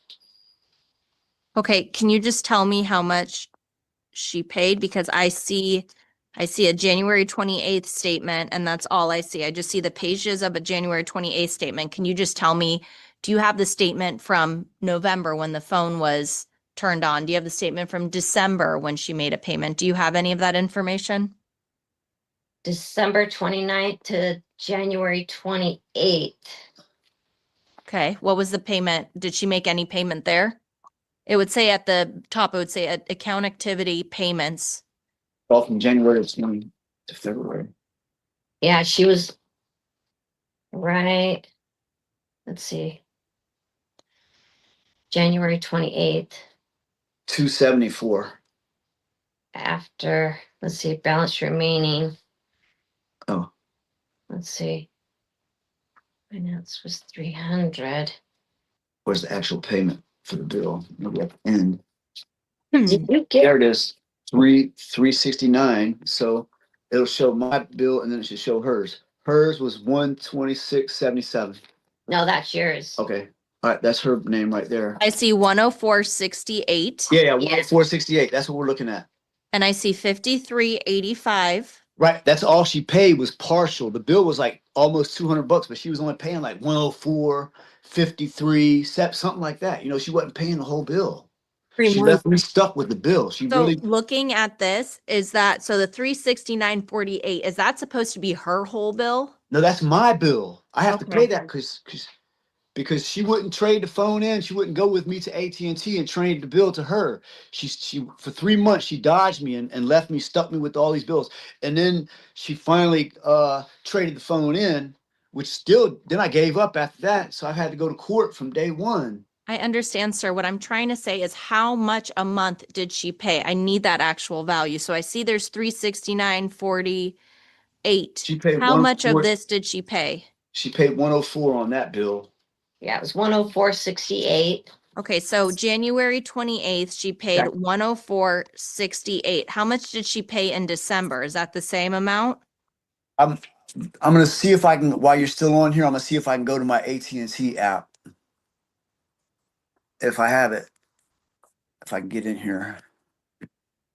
Okay, can you just tell me how much she paid? Because I see a January 28th statement and that's all I see. I just see the pages of a January 28th statement. Can you just tell me, do you have the statement from November when the phone was turned on? Do you have the statement from December when she made a payment? Do you have any of that information? December 29th to January 28th. Okay, what was the payment? Did she make any payment there? It would say at the top, it would say account activity payments. All from January to February. Yeah, she was right. Let's see. January 28th. 274. After, let's see, balance remaining. Oh. Let's see. Finance was 300. Where's the actual payment for the bill? Maybe at the end. Did you get? There it is. 369. So it'll show my bill and then it should show hers. Hers was 126.77. No, that's yours. Okay. All right, that's her name right there. I see 104.68. Yeah, Yes. 468. That's what we're looking at. And I see 53.85. Right. That's all she paid was partial. The bill was like almost $200, but she was only paying like 104.53, something like that. She wasn't paying the whole bill. She left me stuck with the bill. She So really. looking at this, so the 369.48, is that supposed to be her whole bill? No, that's my bill. I have to Okay. pay that because she wouldn't trade the phone in. She wouldn't go with me to AT&T and trade the bill to her. She for 3 months she dodged me and left me, stuck me with all these bills. And then she finally traded the phone in, which then I gave up after that. So I had to go to court from day one. I understand, sir. What I'm trying to say is how much a month did she pay? I need that actual value. So I see there's 369.48. She paid How much of 104 this did she pay? She paid 104 on that bill. Yeah, it was 104.68. Okay, so January 28th, she paid 104.68. How much did she pay in December? Is that the same amount? I'm gonna see if I can, while you're still on here, I'm gonna see if I can go to my AT&T app. If I have it. If I can get in here.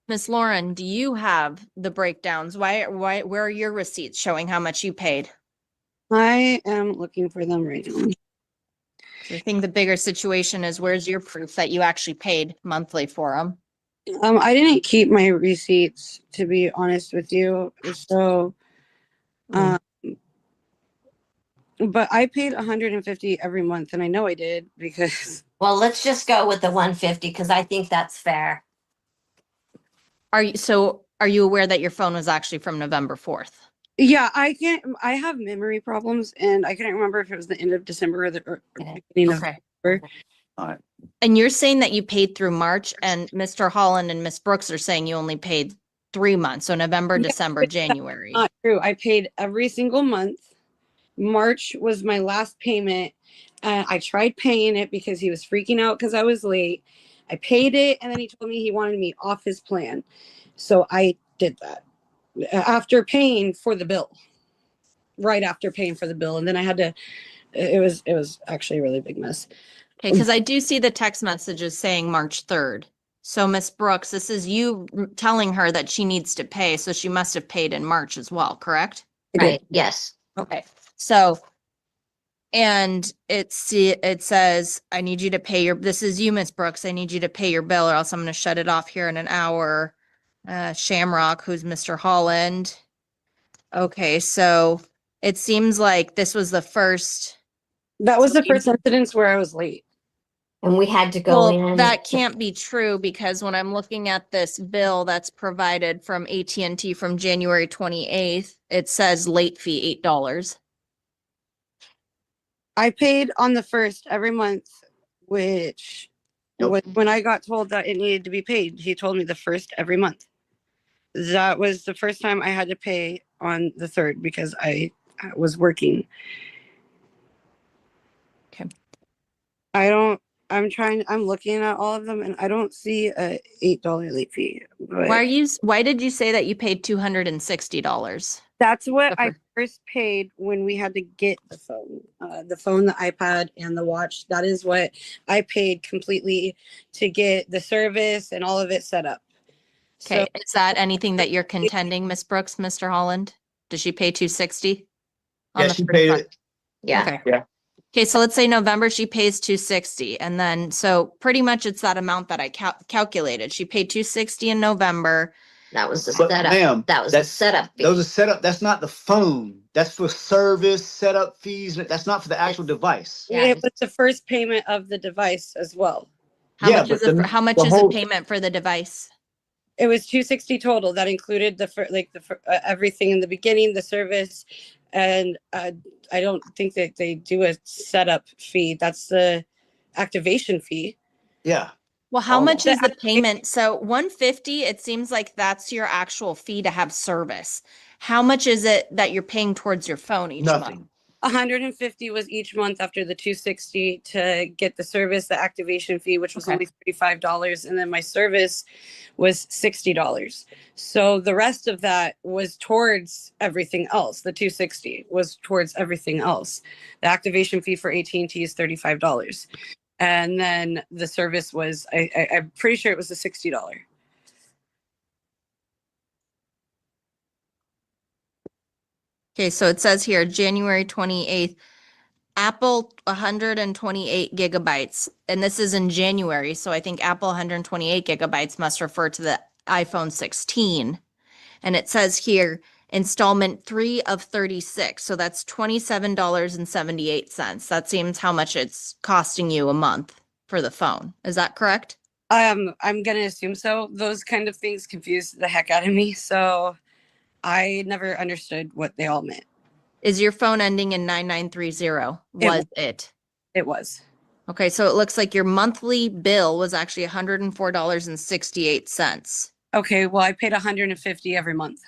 Miss Lauren, do you have the breakdowns? Where are your receipts showing how much you paid? I am looking for them right now. I think the bigger situation is where's your proof that you actually paid monthly for them? I didn't keep my receipts, to be honest with you. So, but I paid 150 every month, and I know I did because. Well, let's just go with the 150 because I think that's fair. Are you aware that your phone was actually from November 4th? Yeah, I have memory problems and I couldn't remember if it was the end of December or the beginning of December. All right. And you're saying that you paid through March, and Mr. Holland and Miss Brooks are saying you only paid 3 months, so November, No, December, January. Not true. I paid every single month. March was my last payment. I tried paying it because he was freaking out because I was late. I paid it, and then he told me he wanted me off his plan. So I did that after paying for the bill. Right after paying for the bill. And then I had to, it was actually a really big mess. Okay, because I do see the text messages saying March 3rd. So Miss Brooks, this is you telling her that she needs to pay, so she must have paid in March as well, correct? Right, yes. Okay, so, and it says, I need you to pay your, this is you, Miss Brooks, I need you to pay your bill or else I'm gonna shut it off here in an hour. Shamrock, who's Mr. Holland. Okay, so it seems like this was the first. That was the first incident where I was late. And we had to go Well, in. that can't be true because when I'm looking at this bill that's provided from AT&T from January 28th, it says late fee $8. I paid on the first every month, which was when I got told that it needed to be paid. He told me the first every month. That was the first time I had to pay on the 3rd because I was working. Okay. I'm looking at all of them and I don't see a $8 late fee. But Why did you say that you paid $260? that's what I Okay. first paid when we had to get the phone, the iPad, and the watch. That is what I paid completely to get the service and all of it set up. Okay, is that anything that you're contending, Miss Brooks, Mr. Holland? Did she pay $260? Yeah, she paid it. Yeah. Okay. Yeah. Okay, so let's say November, she pays $260, and then, so pretty much it's that amount that I calculated. She paid $260 in November. That was the But setup. ma'am, That was the setup fee. Those are setup. That's not the phone. That's for service, setup fees. That's not for the actual device. Yeah. It was the first payment of the device as well. How Yeah, much is but it, the- how much the is whole- the payment for the device? It was $260 total. That included everything in the beginning, the service, and I don't think that they do a setup fee. That's the activation fee. Yeah. Well, how Oh. much is the payment? So 150, it seems like that's your actual fee to have service. How much is it that you're paying towards your phone each month? Nothing. 150 was each month after the 260 to get the service, the activation fee, which was Okay. only $35, and then my service was $60. So the rest of that was towards everything else. The 260 was towards everything else. The activation fee for AT&T is $35. And then the service was, I'm pretty sure it was the $60. Okay, so it says here, January 28th, Apple 128 gigabytes, and this is in January, so I think Apple 128 gigabytes must refer to the iPhone 16. And it says here, installment 3 of 36, so that's $27.78. That seems how much it's costing you a month for the phone. Is that correct? I'm gonna assume so. Those kind of things confuse the heck out of me. So I never understood what they all meant. Is your phone ending in 9930? Was it? It was. Okay, so it looks like your monthly bill was actually $104.68. Okay, well, I paid 150 every month.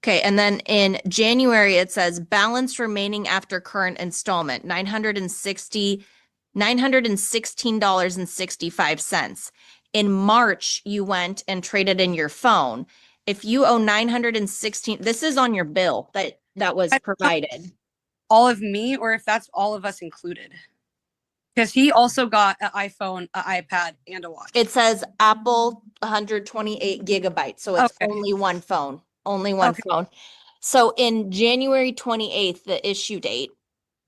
Okay, and then in January, it says balance remaining after current installment, $916.65. In March, you went and traded in your phone. If you owe 916, this is on your bill that was provided. All of me, or if that's all of us included? Because he also got an iPhone, an iPad, and a watch. It says Apple 128 gigabytes, so it's Okay. only one phone, only one phone. So in January 28th, the issue date,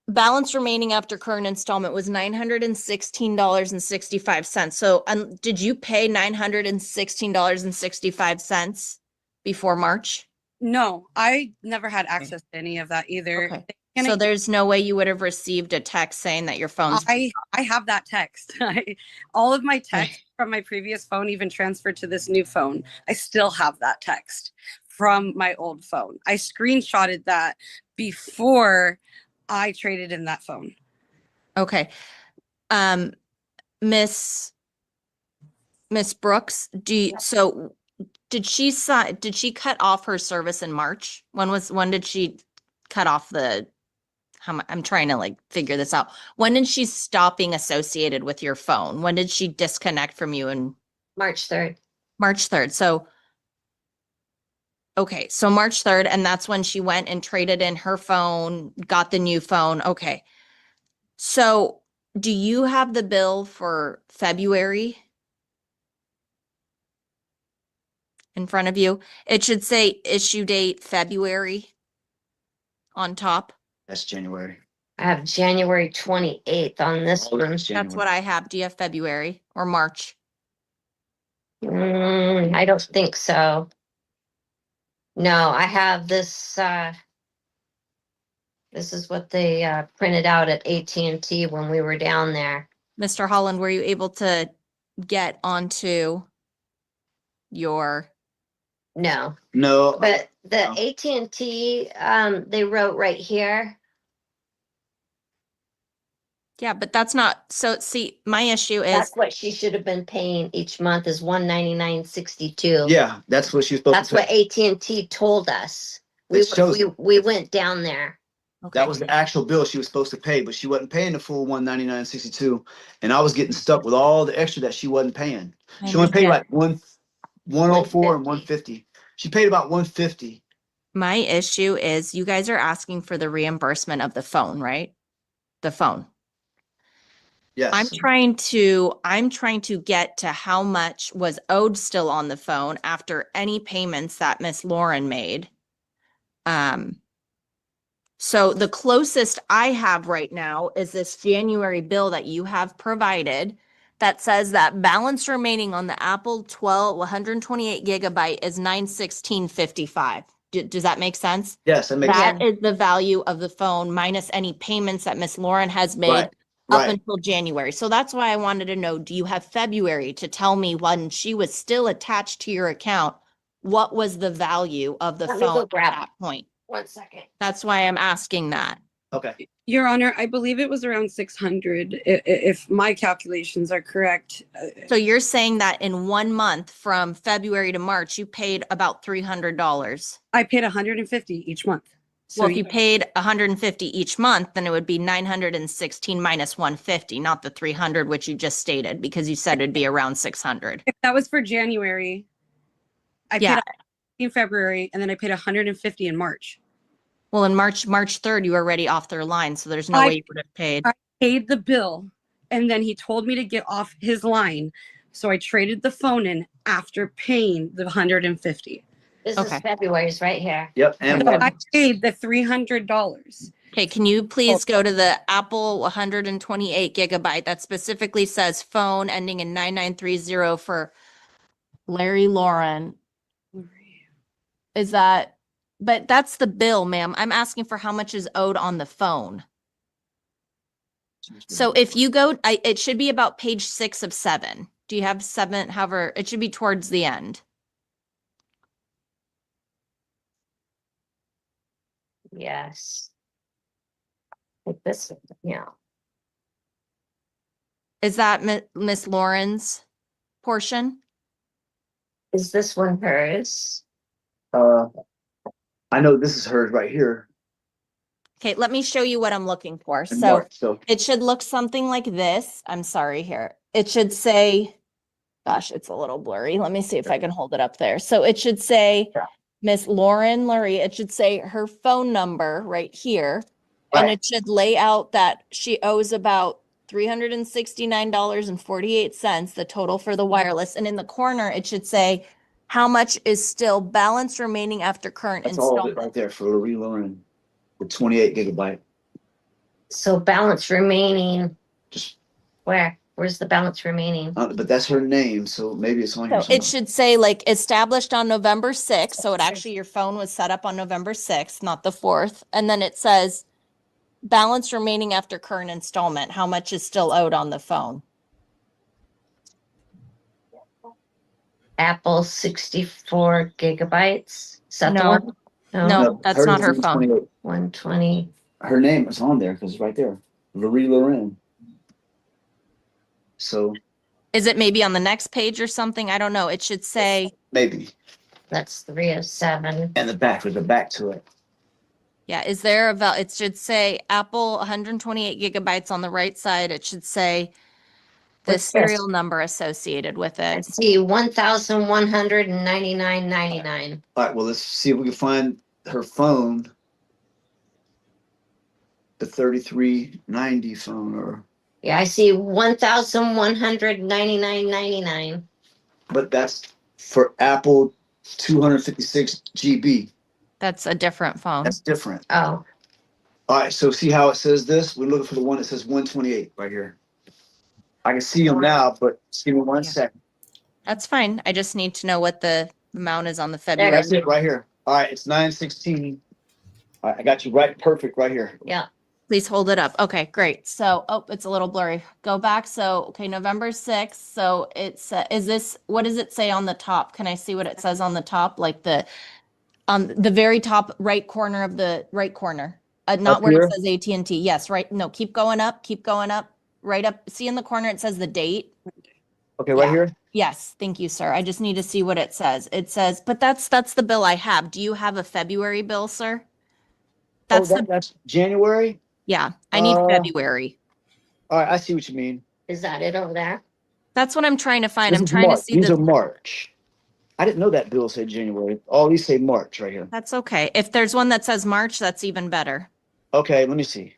balance remaining after current installment was $916.65. So did you pay $916.65 before March? No, I never had access to any of that either. Okay. Can So I- there's no way you would have received a text saying that your phone's. I have that text. All of my texts from my previous phone even transferred to this new phone. I still have that text from my old phone. I screenshotted that before I traded in that phone. Okay. Miss Brooks, did she cut off her service in March? When did she cut off I'm trying to like figure this out. When did she stop being associated with your phone? When did she disconnect from you? And March 3rd. March 3rd. So, okay. So March 3rd, and that's when she went and traded in her phone, got the new phone. Okay. So do you have the bill for February in front of you? It should say issue date February on top. That's January. I have January 28th on this Oh, one. that's January. That's what I have. Do you have February or March? I don't think so. No, I have this, this is what they printed out at AT&T when we were down there. Mr. Holland, were you able to get onto your, No, No, but the No. AT&T, they wrote right here. yeah, but that's not, so see, my issue is, That's what she should have been paying each month is $199.62. yeah, that's what she's supposed That's to what pay. AT&T told us. It shows We went down there. okay, that was the actual bill she was supposed to pay, but she wasn't paying the full $199.62, and I was getting stuck with all the extra that she wasn't paying. I She only paid understand. like 104 and 150. 150. She paid about 150. My issue is you guys are asking for the reimbursement of the phone, right? The phone. I'm Yes. trying to get to how much was owed still on the phone after any payments that Miss Lauren made. So the closest I have right now is this January bill that you have provided that says that balance remaining on the Apple 12 128 gigabyte is $916.55. Does that make sense? Yes, that makes That Yeah. is the value of the phone minus any payments that Miss Lauren has made right. up Right. until January. So that's why I wanted to know, do you have February to tell me when she was still attached to your account? What was the value of the Let me phone go at grab that point? 1 second. That's why I'm asking that. Okay. Your Honor, I believe it was around 600, if my calculations are correct. So you're saying that in 1 month from February to March, you paid about $300. I paid 150 each month. So Well, if you paid 150 each month, then it would be 916 minus 150, not the 300, which you just stated, because you said it'd be around 600. if that was for January, I Yeah. paid in February, and then I paid 150 in March. Well, in March 3rd, you were already off their line, so there's no I- way you would have paid. I paid the bill, and then he told me to get off his line. So I traded the phone in after paying the 150. This Okay. is February's right here. Yep. And Okay. I paid the $300. Okay, can you please go to the Apple 128 gigabyte that specifically says phone ending in 9930 for Larry Lauren? Is that, but that's the bill, ma'am. I'm asking for how much is owed on the phone. So if you go, it should be about page 6 of 7. Do you have 7? However, it should be towards the end. Yes. Like this, yeah. Is that Miss Lauren's portion? Is this one hers? I know this is hers right here. Okay, let me show you what I'm looking for. in So March, so it should look something like this. I'm sorry here. It should say, gosh, it's a little blurry. Let me see if I can hold it up there. So it should say Miss Lauren Lurie. It should say her phone number right here. And Right. it should lay out that she owes about $369.48, the total for the wireless. And in the corner, it should say how much is still balance remaining after current that's all of it installment. right there for the Lauren, the 28 gigabyte. So balance remaining, Just, where's the balance remaining? but that's her name, so maybe it's on here So it somewhere. should say like established on November 6th. So it actually, your phone was set up on November 6th, not the 4th. And then it says balance remaining after current installment. How much is still owed on the phone? Apple 64 gigabytes. Is that the No. one? No, that's hers not is her phone. 128. 120. Her name is on there because it's right there. Laurie Lauren. So Is it maybe on the next page or something? I don't know. It should say, maybe. That's 307. And the back, with the back to it. yeah, is there it should say Apple 128 gigabytes on the right side. It should say the What's this? serial number associated with I it. see 1,199.99. All right, well, let's see if we can find her phone. The 3390 phone, or Yeah, I see 1,199.99. but that's for Apple 256 GB. That's a different phone. That's different. Oh, All right, so see how it says this? We're looking for the one that says 128 right here. I can see them now, but just give me one Yeah. second. That's fine. I just need to know what the amount is on the There it February. That's it right here. All right, it's 916. All right, I got you right perfect right here. yeah. Please hold it up. Okay, great. So, oh, it's a little blurry. Go back. So, okay, November 6th. So it's, what does it say on the top? Can I see what it says on the top? Like on the very top right corner of the right corner. Not Up where here? it says AT&T. Yes, right. No, keep going up, right up. See in the corner, it says the date. Okay, right Yeah. here. Yes, thank you, sir. I just need to see what it says. It says, but that's the bill I have. Do you have a February bill, sir? That's That's January. yeah, I need Uh, February. All right, I see what you mean. Is that it over there? That's what I'm trying to find. This I'm is trying to March. see These are the, March. I didn't know that bill said January. All these say March right here. that's okay. If there's one that says March, that's even better. Okay, let me see.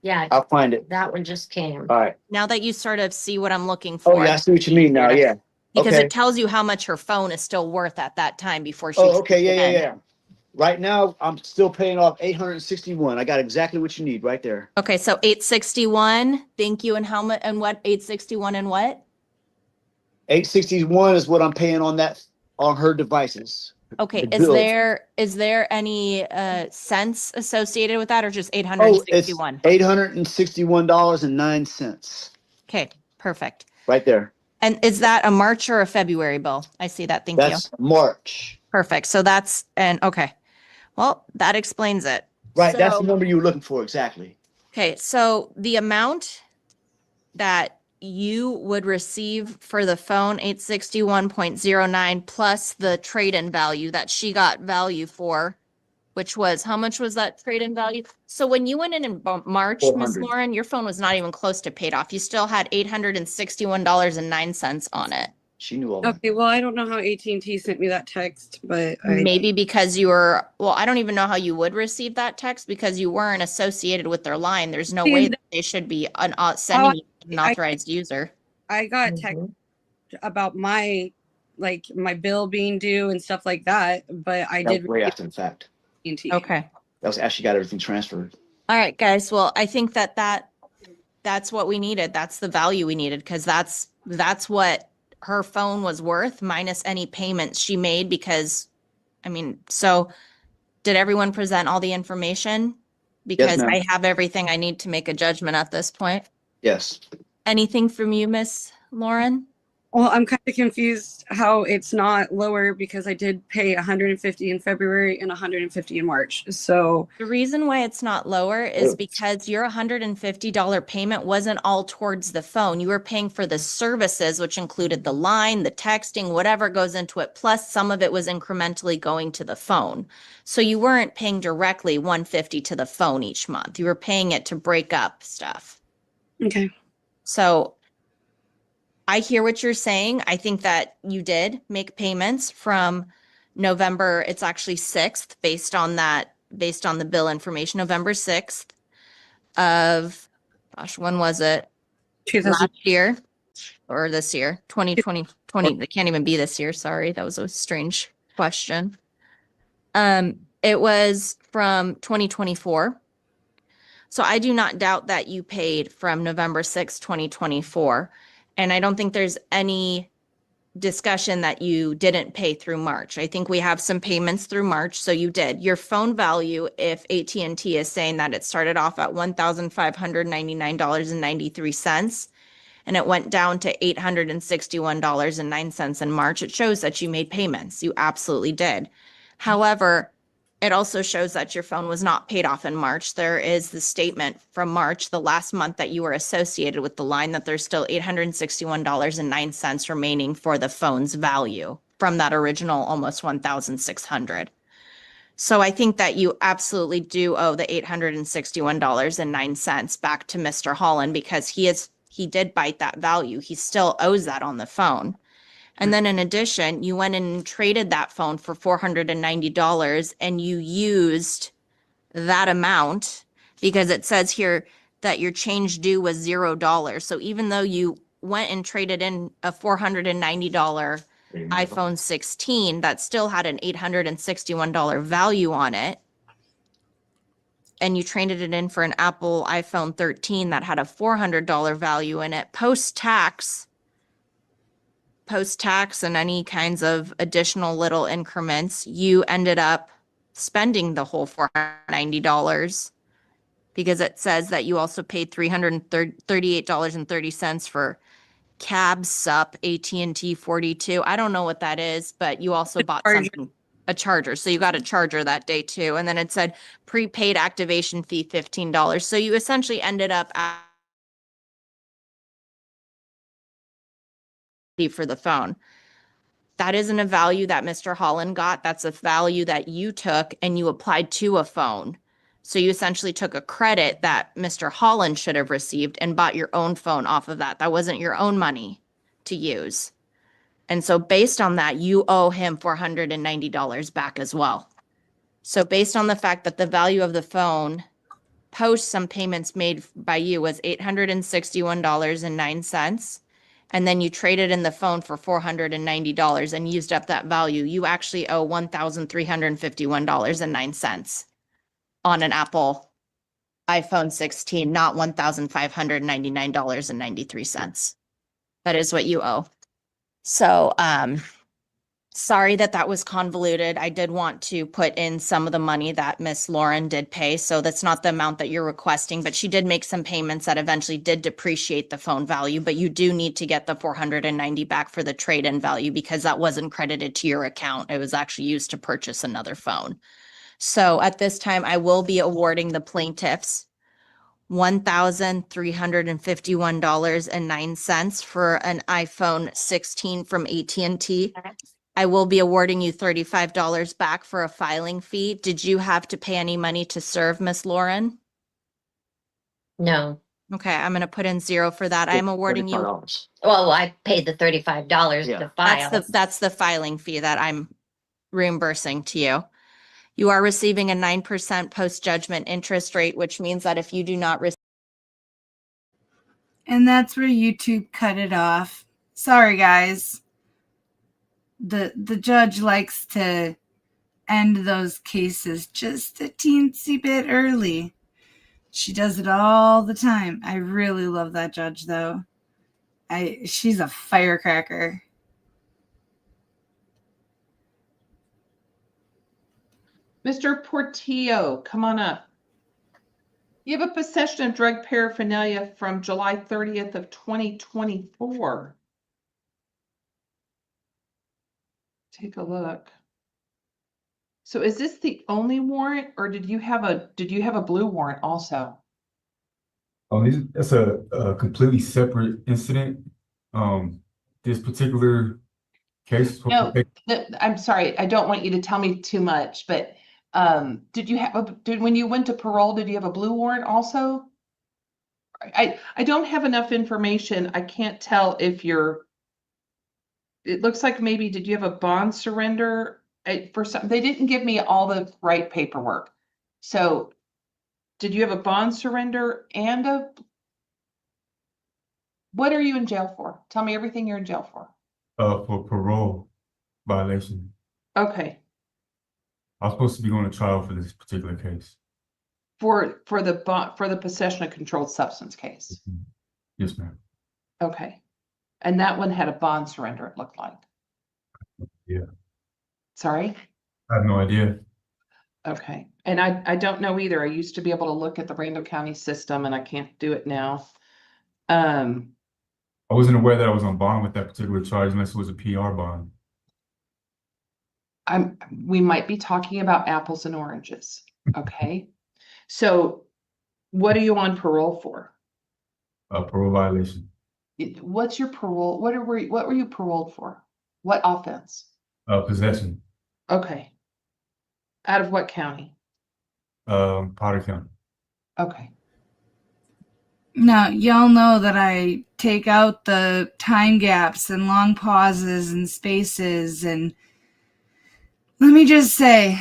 Yeah, I'll find it. that one just came. All right. Now that you sort of see what I'm looking Oh, for. yeah, I see what you mean now. Yeah. Because Okay. it tells you how much her phone is still worth at that time before she. Oh, okay. Yeah, trades yeah, it in. yeah. Right now, I'm still paying off 861. I got exactly what you need right there. Okay, so 861, thank you. And how much, and what, 861 and what? 861 is what I'm paying on her devices. Okay, The bill. is there any cents associated with that or just Oh, it's 861? $861.09 Okay, perfect. right there. And is that a March or a February bill? I see that, thank you. That's March. Perfect, so okay. Well, that explains it. Right, that's the So- number you were looking for, exactly. Okay, so the amount that you would receive for the phone, 861.09, plus the trade-in value that she got value for, which was, how much was that trade-in value? So when you went in March, Ms. 400. Lauren, your phone was not even close to paid off. You still had $861.09 on it. She knew all that. Okay, well, I don't know how AT&T sent me that text, but Maybe because I don't even know how you would receive that text because you weren't associated with their line. There's no way that they should be sending you an authorized user. I got text about my bill being due and stuff like that, but I That was did way after the fact. AT&T. Okay. That was actually got everything transferred. All right, guys. Well, I think that's what we needed. That's the value we needed because that's what her phone was worth minus any payments she made because, so did everyone present all the information? Because ma'am. I have everything I need to make a judgment at this point. Yes. Anything from you, Miss Lauren? Well, I'm kind of confused how it's not lower because I did pay 150 in February and 150 in March. So The reason why it's not lower is because your $150 payment wasn't all towards the phone. You were paying for the services, which included the line, the texting, whatever goes into it. Plus some of it was incrementally going to the phone. So you weren't paying directly $150 to the phone each month. You were paying it to break up stuff. okay. So I hear what you're saying. I think that you did make payments from November, it's actually 6th based on the bill information, November 6th of, when was it? 2000. Last year or this year? 2020, it can't even be this year. Sorry. That was a strange question. It was from 2024. So I do not doubt that you paid from November 6th, 2024. And I don't think there's any discussion that you didn't pay through March. I think we have some payments through March, so you did. Your phone value, if AT&T is saying that it started off at $1,599.93 and it went down to $861.09 in March, it shows that you made payments. You absolutely did. However, It also shows that your phone was not paid off in March. There is the statement from March, the last month that you were associated with the line, that there's still $861.09 remaining for the phone's value from that original almost 1,600. So I think that you absolutely do owe the $861.09 back to Mr. Holland, because he did bite that value. He still owes that on the phone. And then in addition, you went in and traded that phone for $490, and you used that amount, because it says here that your change due was $0. So even though you went and traded in a $490 iPhone 16 that still had an $861 value on it, and you traded it in for an Apple iPhone 13 that had a $400 value in it, post-tax and any kinds of additional little increments, you ended up spending the whole $490, because it says that you also paid $338.30 for cab sup AT&T 42. I don't know what that is, but you also bought a charger. So you got a charger that day too. And then it said prepaid activation fee $15. So you essentially ended up for the phone. That isn't a value that Mr. Holland got. That's a value that you took and you applied to a phone. So you essentially took a credit that Mr. Holland should have received and bought your own phone off of that. That wasn't your own money to use. And so based on that, you owe him $490 back as well. So based on the fact that the value of the phone post some payments made by you was $861.09, and then you traded in the phone for $490 and used up that value, you actually owe $1,351.09 on an Apple iPhone 16, not $1,599.93. That is what you owe. So, sorry that was convoluted. I did want to put in some of the money that Miss Lauren did pay. So that's not the amount that you're requesting, but she did make some payments that eventually did depreciate the phone value. But you do need to get the $490 back for the trade-in value, because that wasn't credited to your account. It was actually used to purchase another phone. So at this time, I will be awarding the plaintiffs $1,351.09 for an iPhone 16 from AT&T. I will be awarding you $35 back for a filing fee. Did you have to pay any money to serve, Miss Lauren? No. Okay, I'm going to put in 0 for that. I'm awarding you. $35. Well, I paid the $35 Yeah. to file. That's the filing fee that I'm reimbursing to you. You are receiving a 9% post-judgment interest rate, which means that if you do not receive. And that's where YouTube cut it off. Sorry, guys. The judge likes to end those cases just a teensy bit early. She does it all the time. I really love that judge, though. She's a firecracker. Mr. Portillo, come on up. You have a possession of drug paraphernalia from July 30th of 2024. Take a look. So is this the only warrant, or did you have a blue warrant also? That's a completely separate incident. This particular case. No, I'm sorry, I don't want you to tell me too much, but when you went to parole, did you have a blue warrant also? I don't have enough information. I can't tell if it looks like maybe, did you have a bond surrender? For some, they didn't give me all the right paperwork. So did you have a bond surrender and what are you in jail for? Tell me everything you're in jail for. For parole violation. Okay. I was supposed to be going to trial for this particular case. For the possession of controlled substance case. Yes, ma'am. Okay. And that one had a bond surrender, it looked like. Yeah. Sorry? I have no idea. Okay. And I don't know either. I used to be able to look at the Randall County system and I can't do it now. I wasn't aware that I was on bond with that particular charge unless it was a PR bond. we might be talking about apples and oranges, okay? So what are you on parole for? Parole violation. What's your parole? What were you paroled for? What offense? Possession. Okay. Out of what county? Potter County. Okay. Now, y'all know that I take out the time gaps and long pauses and spaces. And let me just say,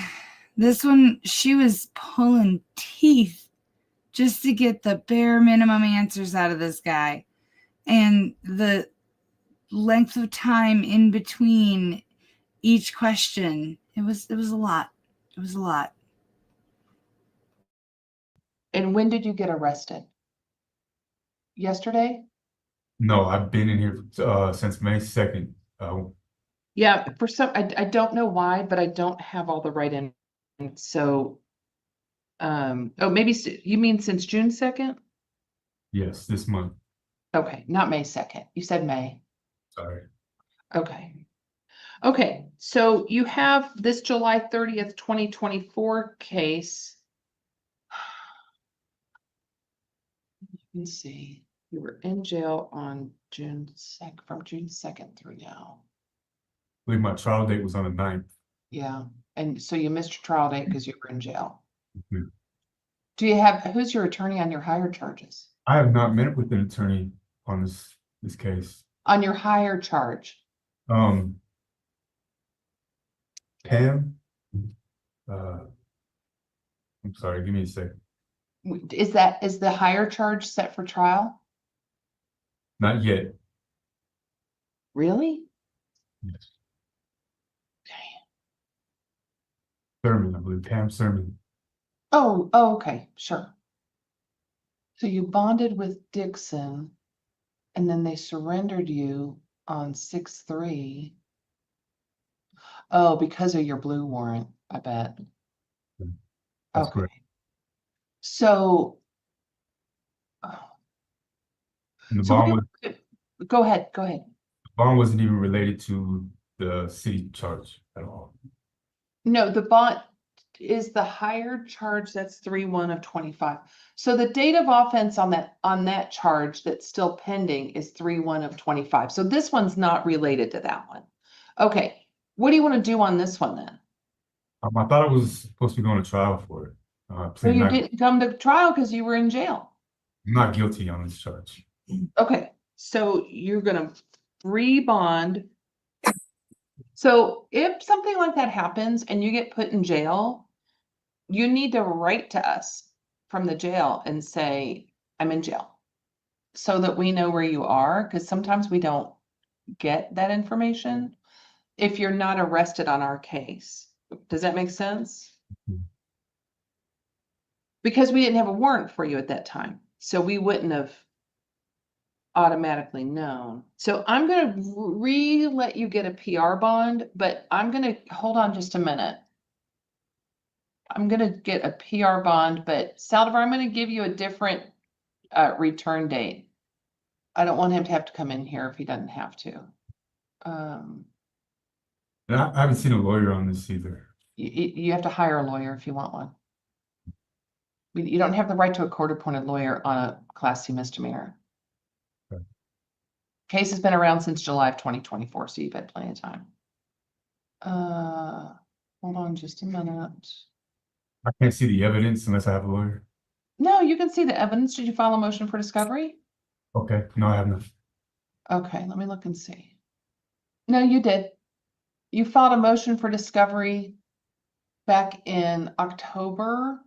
this one, she was pulling teeth just to get the bare minimum answers out of this guy. And the length of time in between each question, it was a lot. It was a lot. And when did you get arrested? Yesterday? No, I've been in here since May 2nd. Yeah, for some, I don't know why, but I don't have all the right in. So, oh, maybe you mean since June 2nd? Yes, this month. Okay, not May 2nd. You said May. Sorry. Okay. Okay, so you have this July 30th, 2024 case. Let's see, you were in jail on from June 2nd through now. I believe my trial date was on the 9th. Yeah, and so you missed your trial date because you were in jail. Mhm. Do you have, who's your attorney on your higher charges? I have not met with an attorney on this case. On your higher charge? Pam, I'm sorry, give me a second. Is the higher charge set for trial? Not yet. Really? Yes. Okay. Sermon, I believe, Pam Sermon. Oh, okay, sure. So you bonded with Dixon and then they surrendered you on 6/3. Oh, because of your blue warrant, I bet. That's Okay. correct. So, And the so bond what was go ahead, go ahead. bond wasn't even related to the city charge at all. No, the bond is the higher charge, that's 3/1 of 25. So the date of offense on that charge that's still pending is 3/1 of 25. So this one's not related to that one. Okay, what do you want to do on this one then? I thought I was supposed to be going to trial for it. So Plead you not, didn't come to trial because you were in jail. I'm not guilty on this charge. Okay, so you're gonna re-bond. So if something like that happens and you get put in jail, you need to write to us from the jail and say, I'm in jail. So that we know where you are, because sometimes we don't get that information if you're not arrested on our case. Does that make sense? Mhm. Because we didn't have a warrant for you at that time, so we wouldn't have automatically known. So I'm gonna let you get a PR bond, but I'm gonna, hold on just a minute. I'm gonna get a PR bond, but Saldivar, I'm gonna give you a different return date. I don't want him to have to come in here if he doesn't have to. And I haven't seen a lawyer on this either. You have to hire a lawyer if you want one. You don't have the right to a court-appointed lawyer on a Class C misdemeanor. Okay. Case has been around since July of 2024, so you've had plenty of time. Hold on just a minute. I can't see the evidence unless I have a lawyer. No, you can see the evidence. Did you file a motion for discovery? Okay, no, I have not. Okay, let me look and see. No, you did. You filed a motion for discovery back in October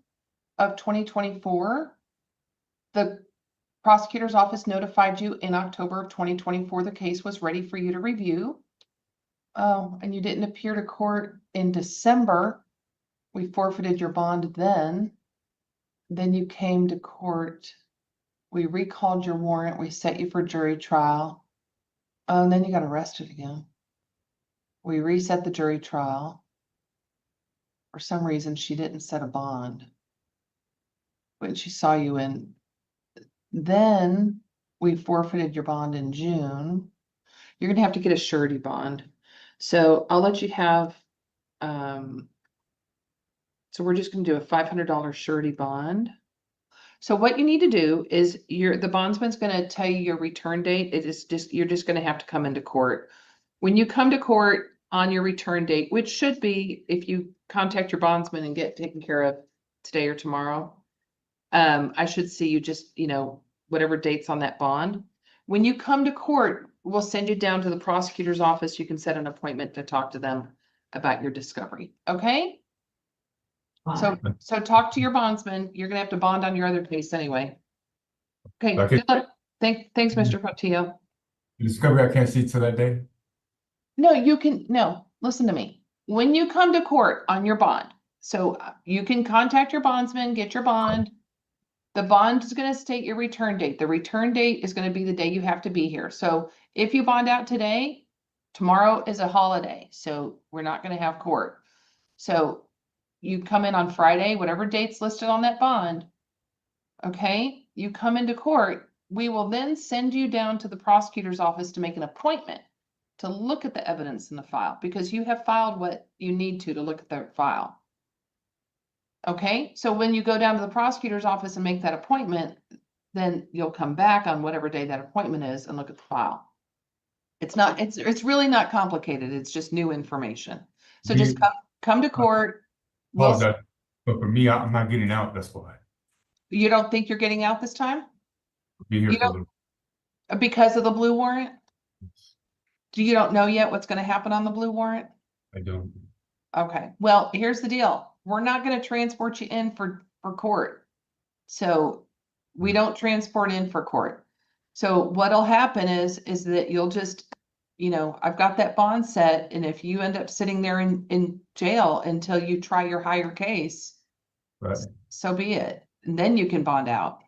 of 2024. The prosecutor's office notified you in October of 2024 the case was ready for you to review. Oh, and you didn't appear to court in December. We forfeited your bond then. Then you came to court. We recalled your warrant. We set you for jury trial. And then you got arrested again. We reset the jury trial. For some reason, she didn't set a bond when she saw you in. Then we forfeited your bond in June. You're gonna have to get a surety bond. So I'll let you have So we're just gonna do a $500 surety bond. So what you need to do is the bondsman's gonna tell you your return date. It is just, you're just gonna have to come into court. When you come to court on your return date, which should be if you contact your bondsman and get taken care of today or tomorrow, I should see you just, whatever date's on that bond. When you come to court, we'll send you down to the prosecutor's office. You can set an appointment to talk to them about your discovery, okay? So talk to your bondsman. You're gonna have to bond on your other case anyway. Okay, Okay. good luck. Thanks, Mr. Portillo. The discovery I can't see till that day? No, listen to me. When you come to court on your bond, so you can contact your bondsman, get your bond. The bond is gonna state your return date. The return date is gonna be the day you have to be here. So if you bond out today, tomorrow is a holiday, so we're not gonna have court. So you come in on Friday, whatever date's listed on that bond. Okay, you come into court, we will then send you down to the prosecutor's office to make an appointment to look at the evidence in the file, because you have filed what you need to look at the file. Okay, so when you go down to the prosecutor's office and make that appointment, then you'll come back on whatever day that appointment is and look at the file. It's really not complicated. It's just new information. So just come to court. Apologize, but for me, I'm not getting out, that's why. You don't think you're getting out this time? Be here You for a don't- little. Because of the blue warrant? You don't know yet what's gonna happen on the blue warrant? I don't. Okay, well, here's the deal. We're not gonna transport you in for court. So we don't transport in for court. So what'll happen is that you'll just, I've got that bond set, and if you end up sitting there in jail until you try your higher case, Right. so be it. And then you can bond out.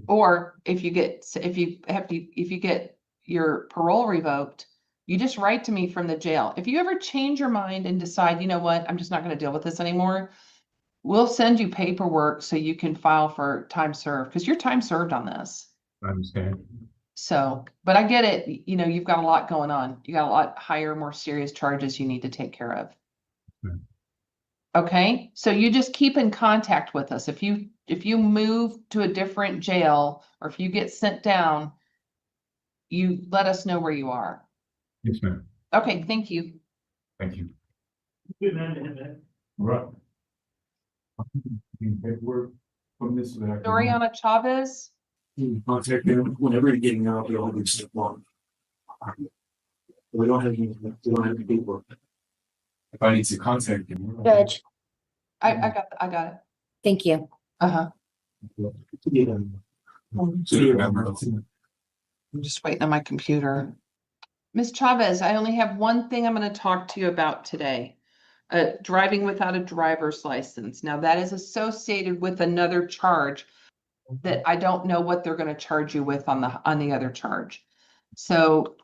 Or if you get your parole revoked, you just write to me from the jail. If you ever change your mind and decide, you know what, I'm just not going to deal with this anymore, we'll send you paperwork so you can file for time served, because you're time served on this. I understand. So, but I get it. You've got a lot going on. You got a lot higher, more serious charges you need to take care of. Hmm. Okay, so you just keep in contact with us. If you move to a different jail, or if you get sent down, you let us know where you are. Yes, ma'am. Okay, thank you. Thank you. Right. Paperwork from this so that I can- Doriana Chavez, Contact them whenever you're getting out, they all do step one. We don't have any paperwork. If I need to contact them. Judge, I got it. thank you. Uh-huh. Yeah. I'm just waiting on my computer. Ms. Chavez, I only have one thing I'm going to talk to you about today. Driving without a driver's license. Now that is associated with another charge that I don't know what they're going to charge you with on the other charge. So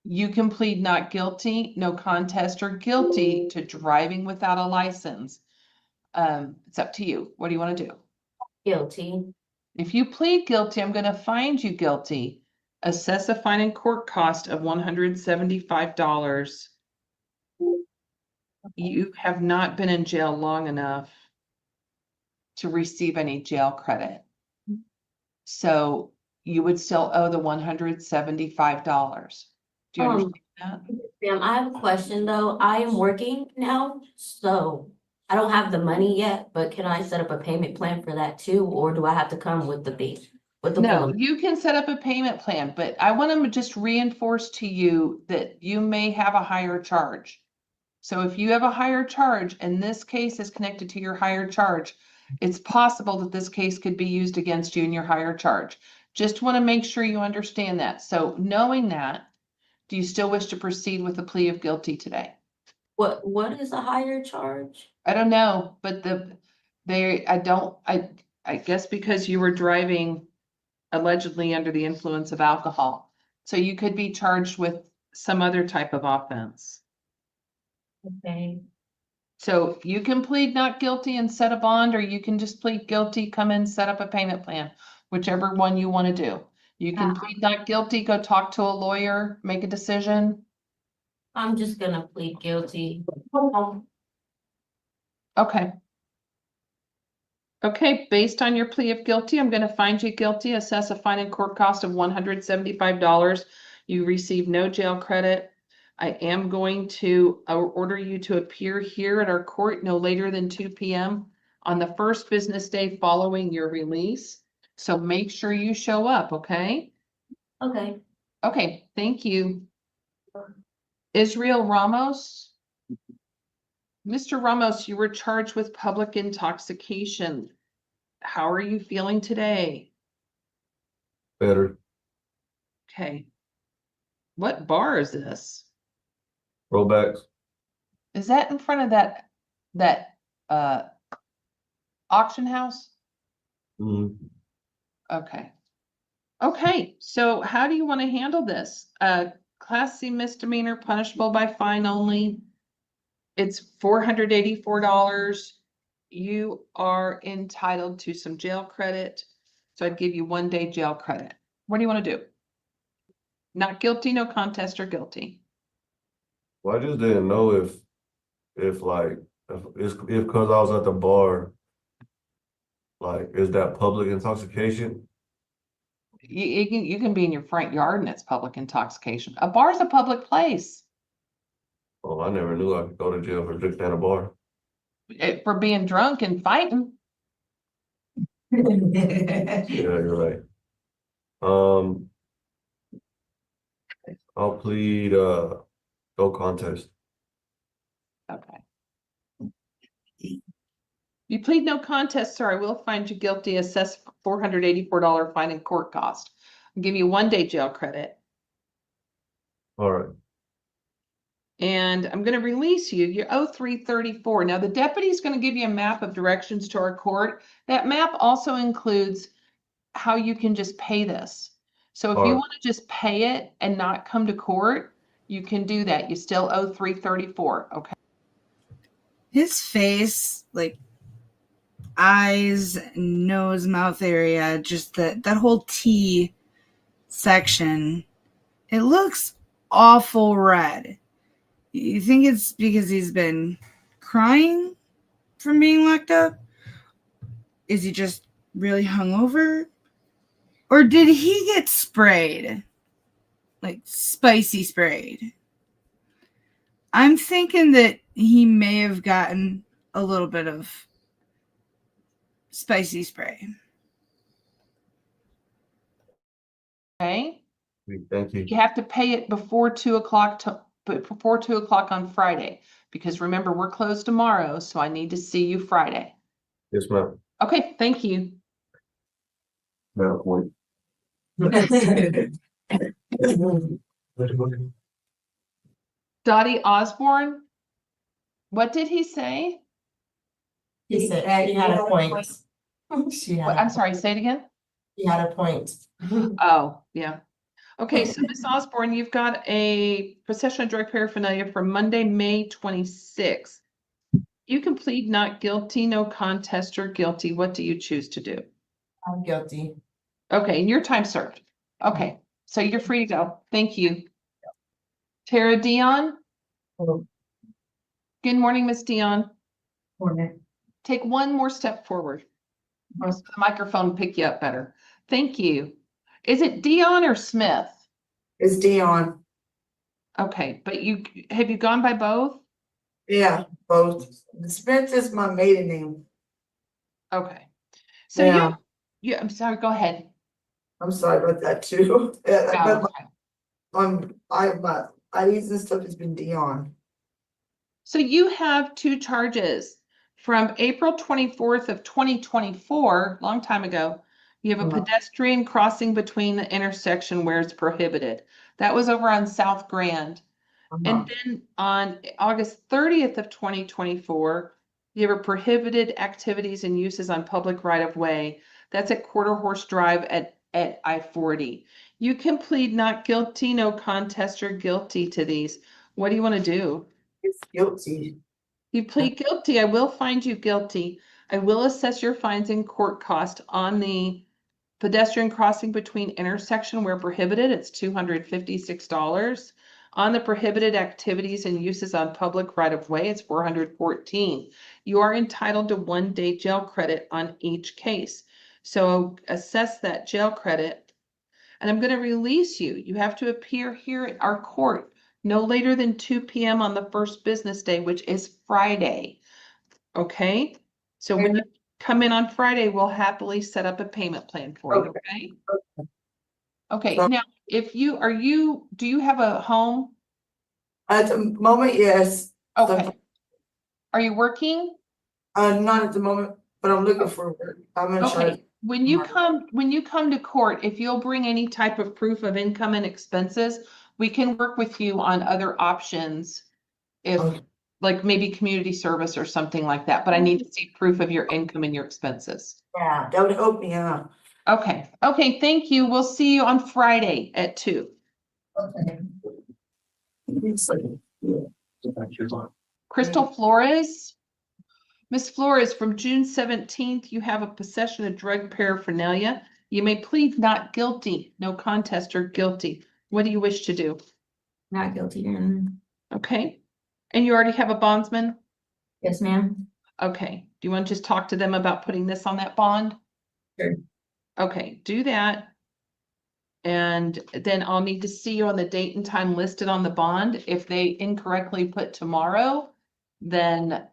you can plead not guilty, no contest, or guilty to driving without a license. It's up to you. What do you want to do? Guilty. If you plead guilty, I'm going to find you guilty. Assess a fine and court cost of $175. You have not been in jail long enough to receive any jail credit. So you would still owe the $175. Do you understand that? Ma'am, I have a question though. I am working now, so I don't have the money yet, but can I set up a payment plan for that too? Or do I have to come with the fee? With the No, full- you can set up a payment plan, but I want to just reinforce to you that you may have a higher charge. So if you have a higher charge and this case is connected to your higher charge, it's possible that this case could be used against you in your higher charge. Just want to make sure you understand that. So knowing that, do you still wish to proceed with the plea of guilty today? What is a higher charge? I don't know, but I guess because you were driving allegedly under the influence of alcohol. So you could be charged with some other type of offense. Okay. So you can plead not guilty and set a bond, or you can just plead guilty, come in, set up a payment plan, whichever one you want to do. You can plead not guilty, go talk to a lawyer, make a decision. I'm just gonna plead guilty. Okay. Okay, based on your plea of guilty, I'm gonna find you guilty, assess a fine and court cost of $175. You receive no jail credit. I am going to order you to appear here at our court no later than 2 p.m. on the first business day following your release. So make sure you show up, okay? Okay. Okay, thank you. Israel Ramos. Mr. Ramos, you were charged with public intoxication. How are you feeling today? Better. Okay. What bar is this? Rollbacks. Is that in front of that auction house? Mm, Okay. Okay, so how do you want to handle this? Class C misdemeanor punishable by fine only. It's $484. You are entitled to some jail credit. So I'd give you 1 day jail credit. What do you want to do? Not guilty, no contest, or guilty? well, I just didn't know if like if because I was at the bar, like is that public intoxication? You can be in your front yard and it's public intoxication. A bar is a public place. Oh, I never knew I could go to jail for drinking at a bar. For being drunk and fighting. Yeah, you're right. I'll plead no contest. Okay. You plead no contest, sir. I will find you guilty, assess $484 fine and court cost. I'll give you 1 day jail credit. All right. And I'm going to release you. You're 0334. Now the deputy is going to give you a map of directions to our court. That map also includes how you can just pay this. So if All you right. want to just pay it and not come to court, you can do that. You still owe $334. Okay. His face, like eyes, nose, mouth area, just that whole T section, it looks awful red. You think it's because he's been crying from being locked up? Is he just really hungover? Or did he get sprayed? Like spicy sprayed? I'm thinking that he may have gotten a little bit of spicy spray. Okay. Thank you. You have to pay it before 2 o'clock before 2 o'clock on Friday, because remember, we're closed tomorrow, so I need to see you Friday. Yes, ma'am. Okay, thank you. No point. Dottie Osborne, what did he say? He said she had a point. She had I'm sorry, say it again. She had a point. Oh, yeah. Okay, so Miss Osborne, you've got a possession of drug paraphernalia for Monday, May 26th. You can plead not guilty, no contest, or guilty. What do you choose to do? I'm guilty. Okay, and your time served. Okay, so you're free to go. Thank you. Tara Dion. Hello. Good morning, Miss Dion. Morning. Take one more step forward. So the microphone will pick you up better. Thank you. Is it Dion or Smith? It's Dion. Okay, but have you gone by both? Yeah, both. Smith is my maiden name. Okay. So Yeah. I'm sorry, go ahead. I'm sorry about that too. Oh, But okay. my IDs and stuff has been Dion. So you have 2 charges from April 24th of 2024, long time ago. You have a pedestrian crossing between the intersection where it's prohibited. That was over on South Grand. And then on August 30th of 2024, you have a prohibited activities and uses on public right of way. That's at Quarter Horse Drive at I-40. You can plead not guilty, no contest, or guilty to these. What do you want to do? It's guilty. You plead guilty. I will find you guilty. I will assess your fines and court cost on the pedestrian crossing between intersection where prohibited. It's $256. On the prohibited activities and uses on public right of way, it's 414. You are entitled to 1 day jail credit on each case. So assess that jail credit. And I'm going to release you. You have to appear here at our court no later than 2 p.m. on the first business day, which is Friday. Okay? So when you come in on Friday, we'll happily set up a payment plan for you, okay? Okay, now, do you have a home? At the moment, yes. Okay. Are you working? Not at the moment, but I'm looking for work. I'm in charge. Okay, when you come to court, if you'll bring any type of proof of income and expenses, we can work with you on other options. If, Okay. like maybe community service or something like that, but I need to see proof of your income and your expenses. Yeah, that would help me out. Okay, thank you. We'll see you on Friday at 2. Okay. Crystal Flores. Miss Flores, from June 17th, you have a possession of drug paraphernalia. You may plead not guilty, no contest or guilty. What do you wish to do? Not guilty. Okay. And you already have a bondsman? Yes, ma'am. Okay. Do you want to just talk to them about putting this on that bond? Sure. Okay, do that. And then I'll need to see you on the date and time listed on the bond. If they incorrectly put tomorrow, then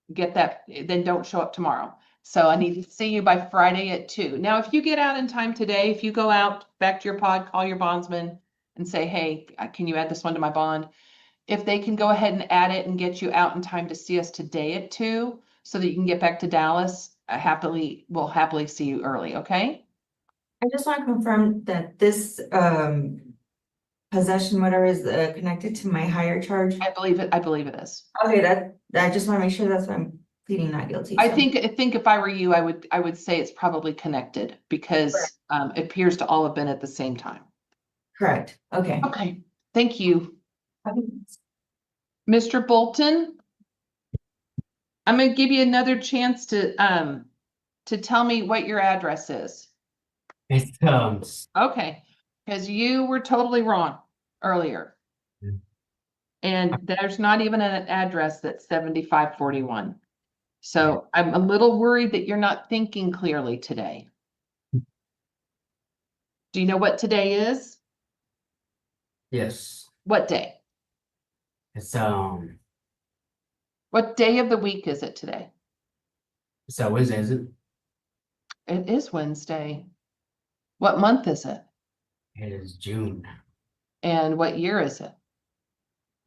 then don't show up tomorrow. So I need to see you by Friday at 2. Now, if you get out in time today, if you go out back to your pod, call your bondsman and say, hey, can you add this one to my bond? If they can go ahead and add it and get you out in time to see us today at 2 so that you can get back to Dallas, we'll happily see you early, okay? I just want to confirm that this possession, whatever, is connected to my higher charge. I believe it is. Okay, I just want to make sure that's why I'm pleading not guilty. I so. think if I were you, I would say it's probably connected because it appears to all have been at the same time. Correct. Okay. Okay, thank you. Okay. Mr. Bolton, I'm going to give you another chance to tell me what your address is. It's Okay, because you were totally wrong earlier. And there's not even an address that's 7541. So I'm a little worried that you're not thinking clearly today. Do you know what today is? yes. What day? It's What day of the week is it today? Wednesday, is it? It is Wednesday. What month is it? It is June And what year is it?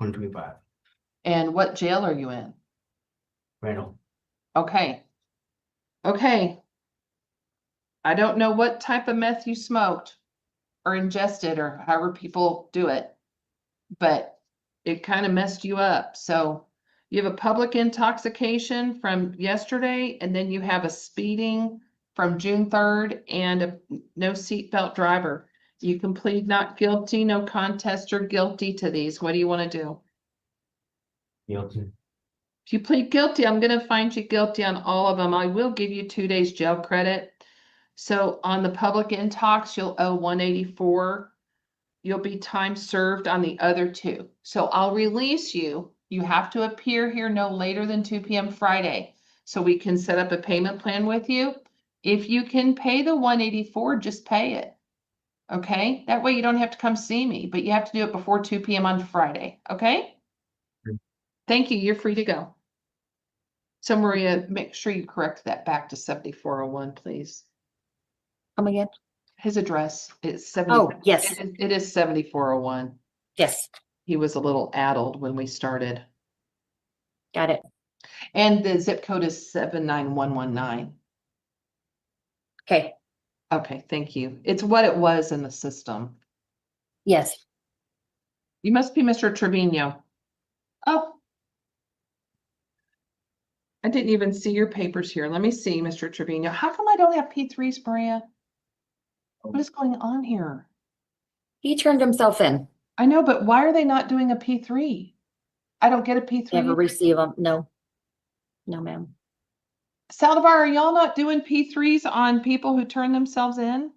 2025. And what jail are you in? Randall. Okay. Okay. I don't know what type of meth you smoked or ingested or however people do it, but it kind of messed you up. So you have a public intoxication from yesterday, and then you have a speeding from June 3rd and a no seatbelt driver. You can plead not guilty, no contest or guilty to these. What do you want to do? Guilty. If you plead guilty, I'm going to find you guilty on all of them. I will give you 2 days jail credit. So on the public intox, you'll owe 184. You'll be time served on the other 2. So I'll release you. You have to appear here no later than 2 p.m. Friday so we can set up a payment plan with you. If you can pay the 184, just pay it. Okay? That way you don't have to come see me, but you have to do it before 2 p.m. on Friday. Okay? Thank you. You're free to go. So Maria, make sure you correct that back to 7401, please. Come again? His address is 70. Oh, yes. It is 7401. Yes, He was a little addled when we started. got it. And the zip code is 79119. Okay, Okay, thank you. It's what it was in the system. yes. You must be Mr. Trevino. Oh. I didn't even see your papers here. Let me see, Mr. Trevino. How come I don't have P3s, Maria? What is going on here? He turned himself in. I know, but why are they not doing a P3? I don't get a P3. Never receive them. No. No, ma'am. Saldivar, are y'all not doing P3s on people who turn themselves in?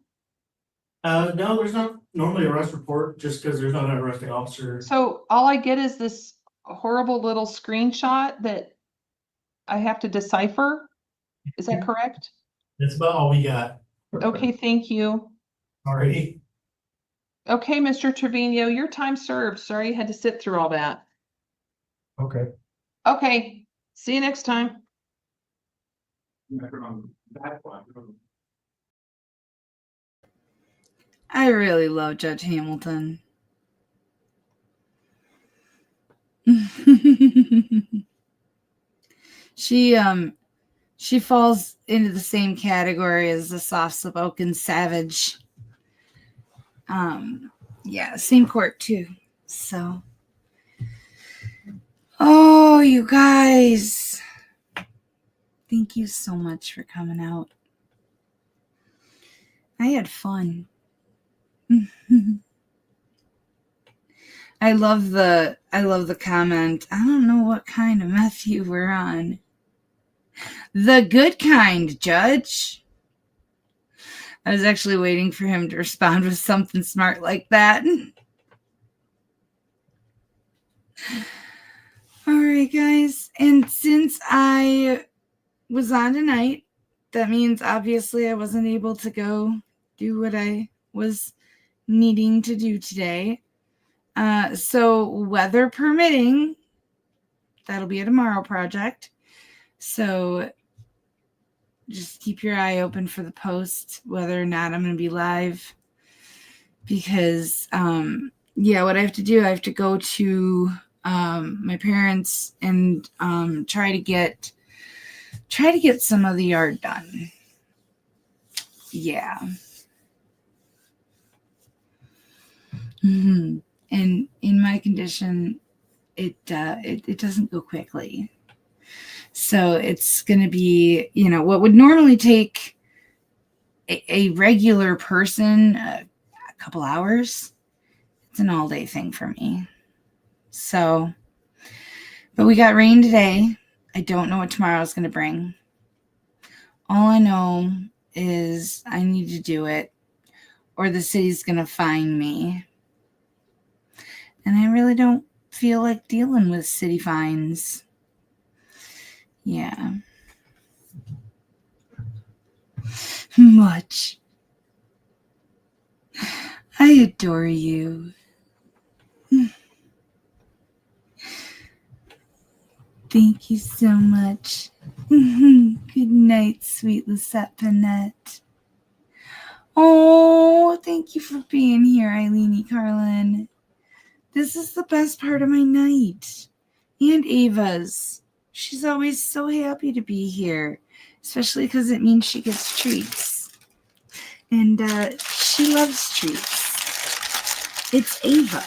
No, there's not normally arrest report just because there's not an arresting officer. So all I get is this horrible little screenshot that I have to decipher. Is that correct? That's about all we got. Okay, thank you. Sorry. Okay, Mr. Trevino, your time served. Sorry you had to sit through all that. Okay. Okay, see you next time. I really love Judge Hamilton. She falls into the same category as the soft-spoken savage. Yeah, same court too. So, oh, you guys, thank you so much for coming out. I had fun. I love the comment. I don't know what kind of meth you were on. The good kind, Judge. I was actually waiting for him to respond with something smart like that. All right, guys. And since I was on tonight, that means obviously I wasn't able to go do what I was needing to do today. So weather permitting, that'll be a tomorrow project. So just keep your eye open for the post, whether or not I'm going to be live. Because, yeah, what I have to do, I have to go to my parents and try to get some of the yard done. Yeah. Mm-hmm. And in my condition, it doesn't go quickly. So it's going to be, what would normally take a regular person a couple hours. It's an all-day thing for me. So, but we got rain today. I don't know what tomorrow is going to bring. All I know is I need to do it or the city's going to fine me. And I really don't feel like dealing with city fines. Yeah. Much. I adore you. Thank you so much. Good night, sweet Lisette Panette. Oh, thank you for being here, Eileenie Carlin. This is the best part of my night. And Ava's. She's always so happy to be here, especially because it means she gets treats. And she loves treats. It's Ava.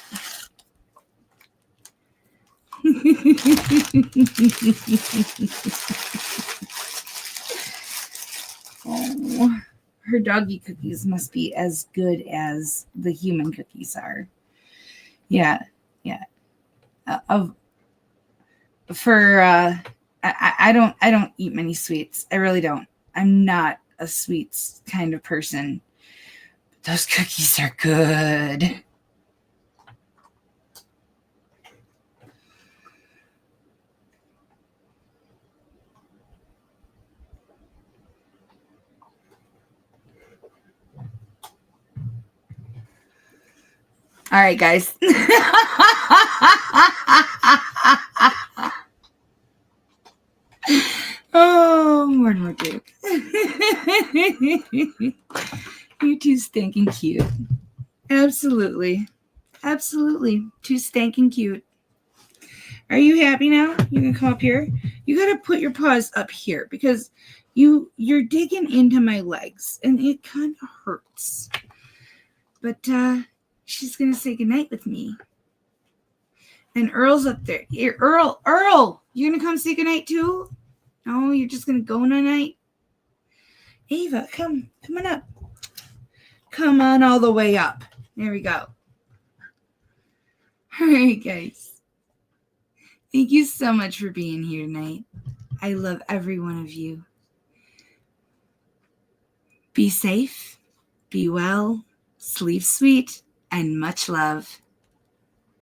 Oh, her doggy cookies must be as good as the human cookies are. Yeah. I don't eat many sweets. I really don't. I'm not a sweets kind of person. But those cookies are good. All right, guys. Oh, more Duke. You're too stinking cute. Absolutely. Too stinking cute. Are you happy now? You can come up here. You got to put your paws up here because you're digging into my legs and it kind of hurts. But she's going to say goodnight with me. And Earl's up there. Here, Earl, you going to come say goodnight too? No, you're just going to go tonight? Ava, come on up. Come on all the way up. There we go. All right, guys. Thank you so much for being here tonight. I love every one of you. Be safe. Be well. Sleep sweet and much love.